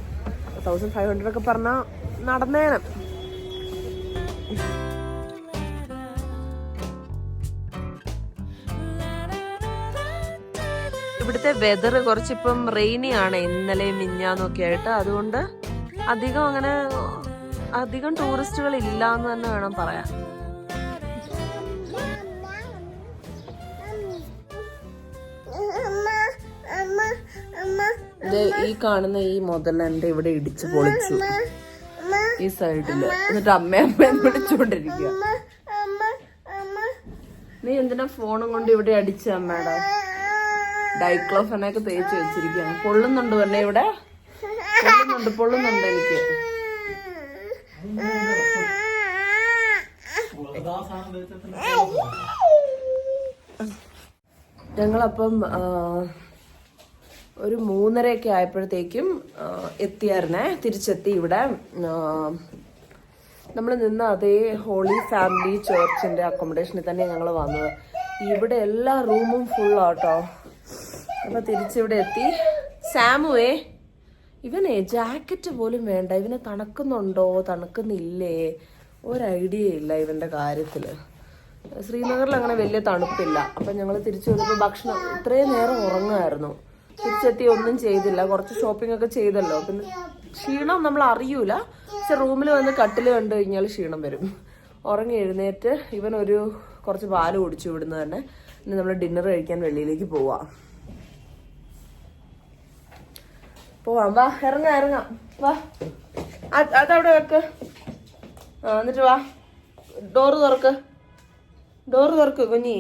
1500 ഒക്കെ പറഞ്ഞാൽ നടന്നേനം. ഇവിടുത്തെ വെതർ കുറച്ചിപ്പം റെയിനി ആണ്, ഇന്നലെയും മിഞ്ഞാന്നൊക്കെ ആയിട്ട്. അതുകൊണ്ട് അധികം ടൂറിസ്റ്റുകൾ ഇല്ല എന്ന് തന്നെ വേണം പറയാൻ. ഈ കാണുന്ന ഈ മുതലെന്റെ ഇവിടെ ഇടിച്ചു പൊളിച്ചു ഈ സൈഡില്. എന്നിട്ട് അമ്മയും വിളിച്ചുകൊണ്ടിരിക്കുക. നീ എന്തിനാ ഫോണും കൊണ്ട് ഇവിടെ അടിച്ച? അമ്മയുടെ ഡൈക്ലോഫനൊക്കെ തേച്ച് വെച്ചിരിക്കുകയാണ്. പൊള്ളുന്നുണ്ട് തന്നെ ഇവിടെ, പൊള്ളുന്നുണ്ട് എനിക്ക്. ഞങ്ങളപ്പം ഒരു 3:30 ആയപ്പോഴത്തേക്കും എത്തിയായിരുന്നേ, തിരിച്ചെത്തി. ഇവിടെ നമ്മൾ നിന്ന അതേ ഹോളി ഫാമിലി ചർച്ചിന്റെ അക്കോമഡേഷനിൽ തന്നെ ഞങ്ങൾ വന്നത്. ഇവിടെ എല്ലാ റൂമും ഫുള്ളാട്ടോ. അപ്പൊ തിരിച്ചിവിടെ എത്തി. സാമുവേ, ഇവനെ ജാക്കറ്റ് പോലും വേണ്ട. ഇവന് തണുക്കുന്നുണ്ടോ തണുക്കുന്നില്ലേ ഒരു ഐഡിയ ഇല്ല ഇവന്റെ കാര്യത്തില്. ശ്രീനഗറിൽ അങ്ങനെ വലിയ തണുപ്പില്ല. അപ്പം ഞങ്ങൾ തിരിച്ചു വന്നപ്പോൾ ഭക്ഷണം ഇത്രയും നേരം ഉറങ്ങുമായിരുന്നു. തിരിച്ചെത്തി ഒന്നും ചെയ്തില്ല, കുറച്ച് ഷോപ്പിംഗ് ഒക്കെ ചെയ്തല്ലോ. പിന്നെ ക്ഷീണം നമ്മൾ അറിയൂല, പക്ഷെ റൂമിൽ വന്ന് കട്ടിൽ കണ്ടു കഴിഞ്ഞാൽ ക്ഷീണം വരും. ഉറങ്ങി എഴുന്നേറ്റ് ഇവനൊരു കുറച്ച് പാല് കുടിച്ചു ഇവിടുന്ന് തന്നെ. ഇനി നമ്മൾ ഡിന്നർ കഴിക്കാൻ വെളിയിലേക്ക് പോവാം. വാ, ഇറങ്ങാം, വാ. അതവിടെ വെക്ക്. എന്നിട്ട് വാ, ഡോറ് തുറക്ക് കുഞ്ഞി.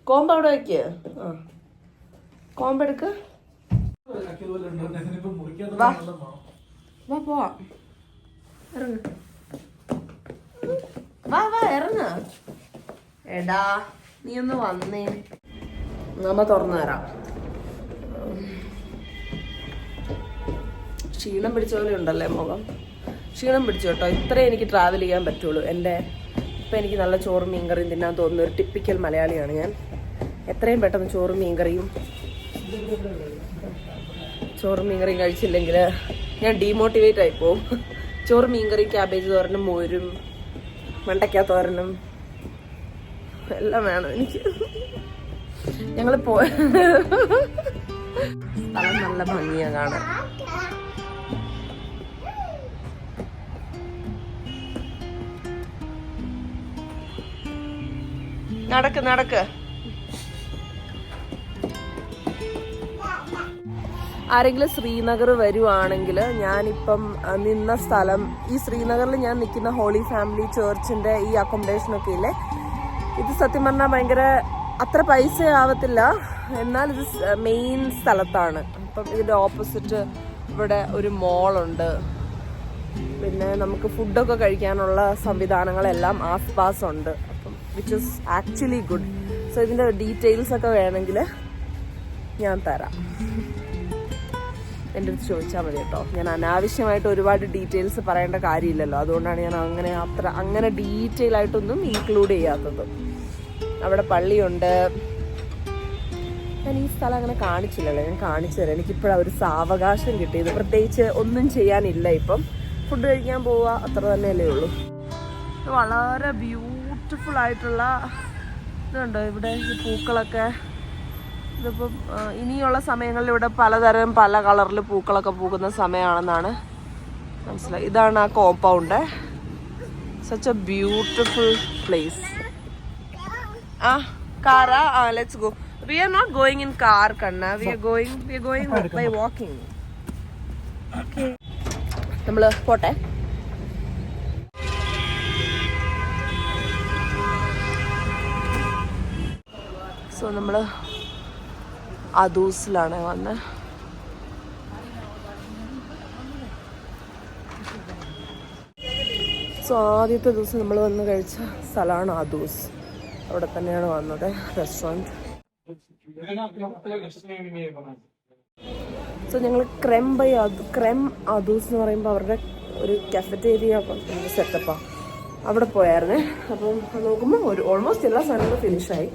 കോമ്പ് അവിടെ വെക്ക്. കോമ്പെടുക്ക്. വാ പോവാം. ഇറങ്ങ, വാ ഇറങ്ങ. എടാ നീ ഒന്ന് വന്നേ, നമ്മ തുറന്നു തരാം. ക്ഷീണം പിടിച്ച പോലെ ഉണ്ടല്ലേ മുഖം? ക്ഷീണം പിടിച്ചു കേട്ടോ. ഇത്രേ എനിക്ക് ട്രാവൽ ചെയ്യാൻ പറ്റുള്ളൂ. ഇപ്പം എനിക്ക് നല്ല ചോറും മീൻകറിയും തിന്നാൻ തോന്നുന്ന ഒരു ടിപ്പിക്കൽ മലയാളിയാണ് ഞാൻ. എത്രയും പെട്ടെന്ന് ചോറും മീൻകറിയും കഴിച്ചില്ലെങ്കിൽ ഞാൻ ഡീമോട്ടിവേറ്റ് ആയി പോവും. ചോറും മീൻകറിയും, ക്യാബേജ് തോരനും, മോരും, വെണ്ടയ്ക്ക തോരനും എല്ലാം വേണം എനിക്ക്. ഞങ്ങൾ സ്ഥലം നല്ല ഭംഗിയാണ് കാണാൻ. നടക്ക്. ആരെങ്കിലും ശ്രീനഗർ വരുവാണെങ്കിൽ, ഞാനിപ്പം നിന്ന സ്ഥലം ഈ ശ്രീനഗറിൽ ഞാൻ നിൽക്കുന്ന ഹോളി ഫാമിലി ചർച്ചിന്റെ ഈ അക്കോമഡേഷനൊക്കെ ഇല്ലേ, ഇത് സത്യം പറഞ്ഞാൽ ഭയങ്കര അത്ര പൈസ ആവത്തില്ല. എന്നാൽ ഇത് മെയിൻ സ്ഥലത്താണ്. അപ്പം ഇതിന്റെ ഓപ്പോസിറ്റ് ഇവിടെ ഒരു മോളുണ്ട്. പിന്നെ നമുക്ക് ഫുഡൊക്കെ കഴിക്കാനുള്ള സംവിധാനങ്ങളെല്ലാം ആസ്പാസ് ഉണ്ട്. അപ്പം which is actually good. So ഇതിന്റെ ഡീറ്റെയിൽസ് ഒക്കെ വേണമെങ്കിൽ ഞാൻ തരാം. എൻ്റെ അടുത്ത് ചോദിച്ചാൽ മതി കേട്ടോ. ഞാൻ അനാവശ്യമായിട്ട് ഒരുപാട് ഡീറ്റെയിൽസ് പറയേണ്ട കാര്യമില്ലല്ലോ. അതുകൊണ്ടാണ് ഞാൻ അങ്ങനെ ഡീറ്റെയിൽ ആയിട്ടൊന്നും ഇൻക്ലൂഡ് ചെയ്യാത്തത്. അവിടെ പള്ളിയുണ്ട്. ഞാൻ ഈ സ്ഥലം അങ്ങനെ കാണിച്ചില്ലല്ലോ, ഞാൻ കാണിച്ചു തരാം. എനിക്കിപ്പോഴാണ് ഒരു സാവകാശം കിട്ടിയത്. പ്രത്യേകിച്ച് ഒന്നും ചെയ്യാനില്ല. ഇപ്പം ഫുഡ് കഴിക്കാൻ പോവുക, അത്ര തന്നെയല്ലേ ഉള്ളൂ. വളരെ ബ്യൂട്ടിഫുൾ ആയിട്ടുള്ള ഇതുണ്ട് ഇവിടെ. ഈ പൂക്കളൊക്കെ ഇതിപ്പം ഇനിയുള്ള സമയങ്ങളിൽ ഇവിടെ പലതരം പല കളറിൽ പൂക്കളൊക്കെ പൂക്കുന്ന സമയമാണെന്നാണ് മനസ്സിലായി. ഇതാണ് ആ compound. Such A beautiful place. Let's go. We are not going in car, Kanna. We are going by walking. Okay. നമ്മള് പോട്ടെ. സോ നമ്മള് അദൂസിലാണ് വന്നത്. സോ ആദ്യത്തെ ദിവസം നമ്മൾ വന്ന് കഴിച്ച സ്ഥലമാണ് അദൂസ്. അവിടെ തന്നെയാണ് വന്നത് റെസ്റ്റോറൻറ്റ്. സോ ഞങ്ങൾ ക്രെം അദൂസ് എന്ന് പറയുമ്പോൾ അവരുടെ ഒരു കഫറ്റേരിയ സെറ്റപ്പാണ്. അവിടെ പോയായിരുന്നേ. അപ്പം നോക്കുമ്പോൾ ഓൾമോസ്റ്റ് എല്ലാ സാധനങ്ങളും ഫിനിഷായി.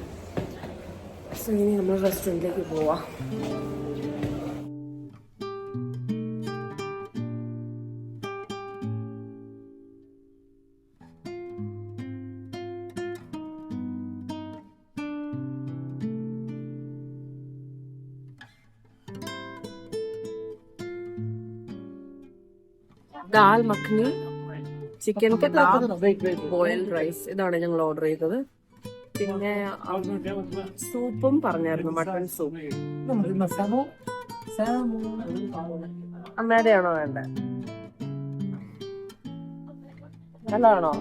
സോ ഇനി നമ്മൾ റെസ്റ്റോറൻറ്റിലേക്ക് പോവാം. Dal makhani, chicken kebab, boiled rice, ഇതാണ് ഞങ്ങൾ ഓർഡർ ചെയ്തത്. പിന്നെ സൂപ്പും പറഞ്ഞായിരുന്നു, മട്ടൺ സൂപ്പ്. അമ്മയുടെ ആണോ വേണ്ടേ? നല്ലതാണോ?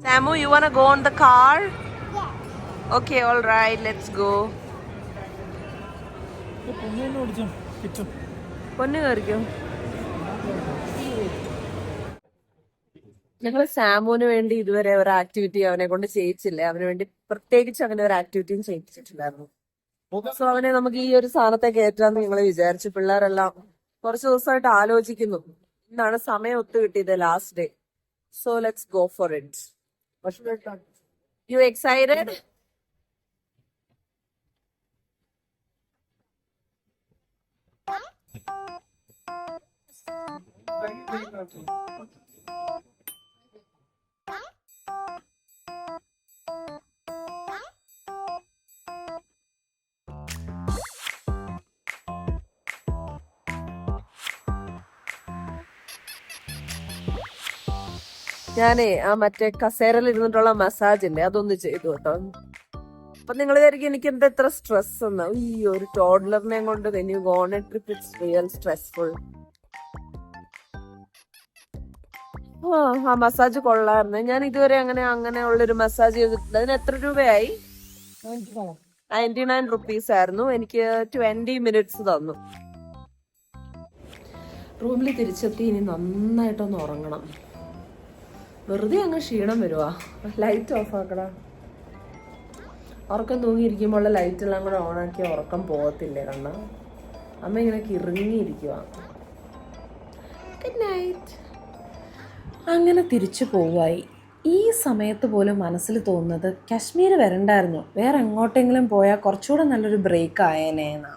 Samu, you wanna go on the car? Yeah. Okay, all right, let's go. പൊന്നു കയറിക്കോ. ഞങ്ങൾ സാമുവിന് വേണ്ടി ഇതുവരെ ഒരു ആക്ടിവിറ്റി അവനെ കൊണ്ട് ചെയ്യിച്ചില്ല. അവന് വേണ്ടി പ്രത്യേകിച്ച് അങ്ങനെ ഒരു ആക്ടിവിറ്റിയും ചെയ്യിച്ചിട്ടുണ്ടായിരുന്നു. സോ അവനെ നമുക്ക് ഈ ഒരു സാധനത്തെ കയറ്റാന്ന് ഞങ്ങൾ വിചാരിച്ചു. പിള്ളേരെല്ലാം കുറച്ച് ദിവസമായിട്ട് ആലോചിക്കുന്നു. ഇന്നാണ് സമയം ഒത്തു കിട്ടിയത്, last day. So let's go for it. You excited? ഞാനേ ആ മറ്റേ കസേരയിൽ ഇരുന്നിട്ടുള്ള മസാജ് ഇല്ലേ, അതൊന്ന് ചെയ്തു കേട്ടോ. അപ്പൊ നിങ്ങൾ വിചാരിക്കും എനിക്ക് എന്താ എത്ര സ്ട്രെസ് എന്ന്. ഈ ഒരു ടോഡ്ലറിനെ കൊണ്ട് when you go on a trip it's real stressful. ആ മസാജ് കൊള്ളായിരുന്നു. ഞാൻ ഇതുവരെ അങ്ങനെ ഉള്ളൊരു മസാജ് ചെയ്തിട്ടില്ല. അതിന് എത്ര രൂപയായി? 99 rupees ആയിരുന്നു. എനിക്ക് 20 minutes തന്നു. റൂമിൽ തിരിച്ചെത്തി. ഇനി നന്നായിട്ടൊന്ന് ഉറങ്ങണം. വെറുതെ അങ്ങ് ക്ഷീണം വരുവാ. ലൈറ്റ് ഓഫ് ആക്കടാ. ഉറക്കം തൂങ്ങിയിരിക്കുമ്പോൾ ലൈറ്റ് എല്ലാം കൂടെ ഓണാക്കി ഉറക്കം പോകത്തില്ലേ കണ്ണ? അമ്മ ഇങ്ങനെ കിറങ്ങിയിരിക്കുക. Good night. അങ്ങനെ തിരിച്ചു പോവായി. ഈ സമയത്ത് പോലും മനസ്സിൽ തോന്നുന്നത് കാശ്മീർ വരണ്ടായിരുന്നു, വേറെ എങ്ങോട്ടെങ്കിലും പോയാൽ കുറച്ചുകൂടെ നല്ലൊരു ബ്രേക്ക് ആയേനേന്നാ.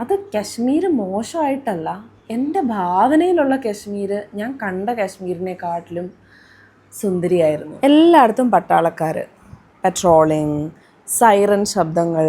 അത് കാശ്മീർ മോശമായിട്ടല്ല, എൻ്റെ ഭാവനയിലുള്ള കാശ്മീർ ഞാൻ കണ്ട കാശ്മീരിനെക്കാട്ടിലും സുന്ദരിയായിരുന്നു. എല്ലായിടത്തും പട്ടാളക്കാർ, പെട്രോളിങ്, സൈറൻ ശബ്ദങ്ങൾ,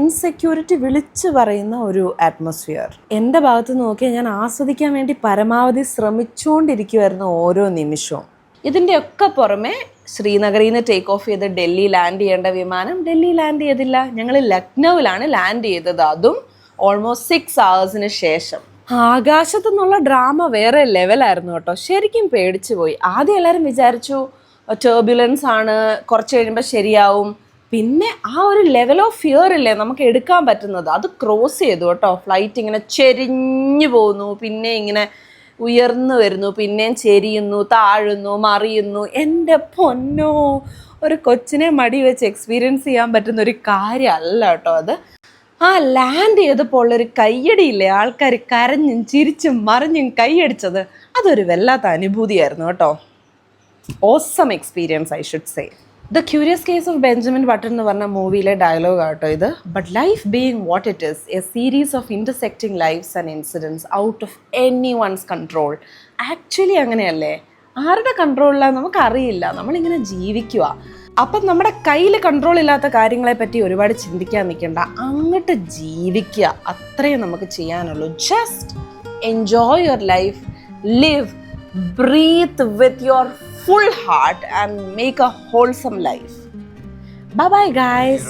ഇൻസെക്യൂരിറ്റി വിളിച്ചു പറയുന്ന ഒരു അറ്റ്മോസ്ഫിയർ. എൻ്റെ ഭാഗത്ത് നോക്കിയാൽ ഞാൻ ആസ്വദിക്കാൻ വേണ്ടി പരമാവധി ശ്രമിച്ചുകൊണ്ടിരിക്കുമായിരുന്നു ഓരോ നിമിഷവും. ഇതിൻ്റെയൊക്കെ പുറമെ ശ്രീനഗറിൽ നിന്ന് ടേക്ക് ഓഫ് ചെയ്ത് ഡൽഹി ലാൻഡ് ചെയ്യേണ്ട വിമാനം ഡൽഹി ലാൻഡ് ചെയ്തില്ല. ഞങ്ങൾ ലക്നൌവിലാണ് ലാൻഡ് ചെയ്തത്, അതും ഓൾമോസ്റ്റ് 6 hours ശേഷം. ആകാശത്തു നിന്നുള്ള ഡ്രാമ വേറെ ലെവലായിരുന്നു കേട്ടോ. ശരിക്കും പേടിച്ചു പോയി. ആദ്യം എല്ലാവരും വിചാരിച്ചു ടർബുലൻസ് ആണ്, കുറച്ച് കഴിയുമ്പോൾ ശരിയാവും. പിന്നെ ആ ഒരു ലെവൽ ഓഫ് ഫിയർ ഇല്ലേ നമുക്ക് എടുക്കാൻ പറ്റുന്നത്, അത് ക്രോസ് ചെയ്തു കേട്ടോ. ഫ്ലൈറ്റ് ഇങ്ങനെ ചെരിഞ്ഞു പോകുന്നു, പിന്നെ ഇങ്ങനെ ഉയർന്നു വരുന്നു, പിന്നെയും ചെരിയുന്നു, താഴുന്നു, മറിയുന്നു. എൻ്റെ പൊന്നോ, ഒരു കൊച്ചിനെ മടി വെച്ച് എക്സ്പീരിയൻസ് ചെയ്യാൻ പറ്റുന്ന ഒരു കാര്യമല്ല കേട്ടോ അത്. ആ ലാൻഡ് ചെയ്തപ്പോൾ ഉള്ളൊരു കയ്യടിയില്ലേ, ആൾക്കാർ കരഞ്ഞും ചിരിച്ചും മറിഞ്ഞും കൈയടിച്ചത്, അതൊരു വല്ലാത്ത അനുഭൂതിയായിരുന്നു കേട്ടോ. Awesome experience I should say. The curious case of Benjamin Button എന്ന് പറഞ്ഞ മൂവിയിലെ ഡയലോഗ് ആട്ടോ ഇത്. But life being what it is, a series of intersecting lives and incidents out of anyone's control. Actually അങ്ങനെയല്ലേ, ആരുടെ കൺട്രോളിലാണ് നമുക്കറിയില്ല, നമ്മളിങ്ങനെ ജീവിക്കുക. അപ്പം നമ്മുടെ കയ്യിൽ കൺട്രോൾ ഇല്ലാത്ത കാര്യങ്ങളെ പറ്റി ഒരുപാട് ചിന്തിക്കാൻ നിൽക്കണ്ട, അങ്ങോട്ട് ജീവിക്കുക, അത്രയും നമുക്ക് ചെയ്യാനുള്ളൂ. Just enjoy your life, live, breathe with your full heart and make a wholesome life. Bye bye guys.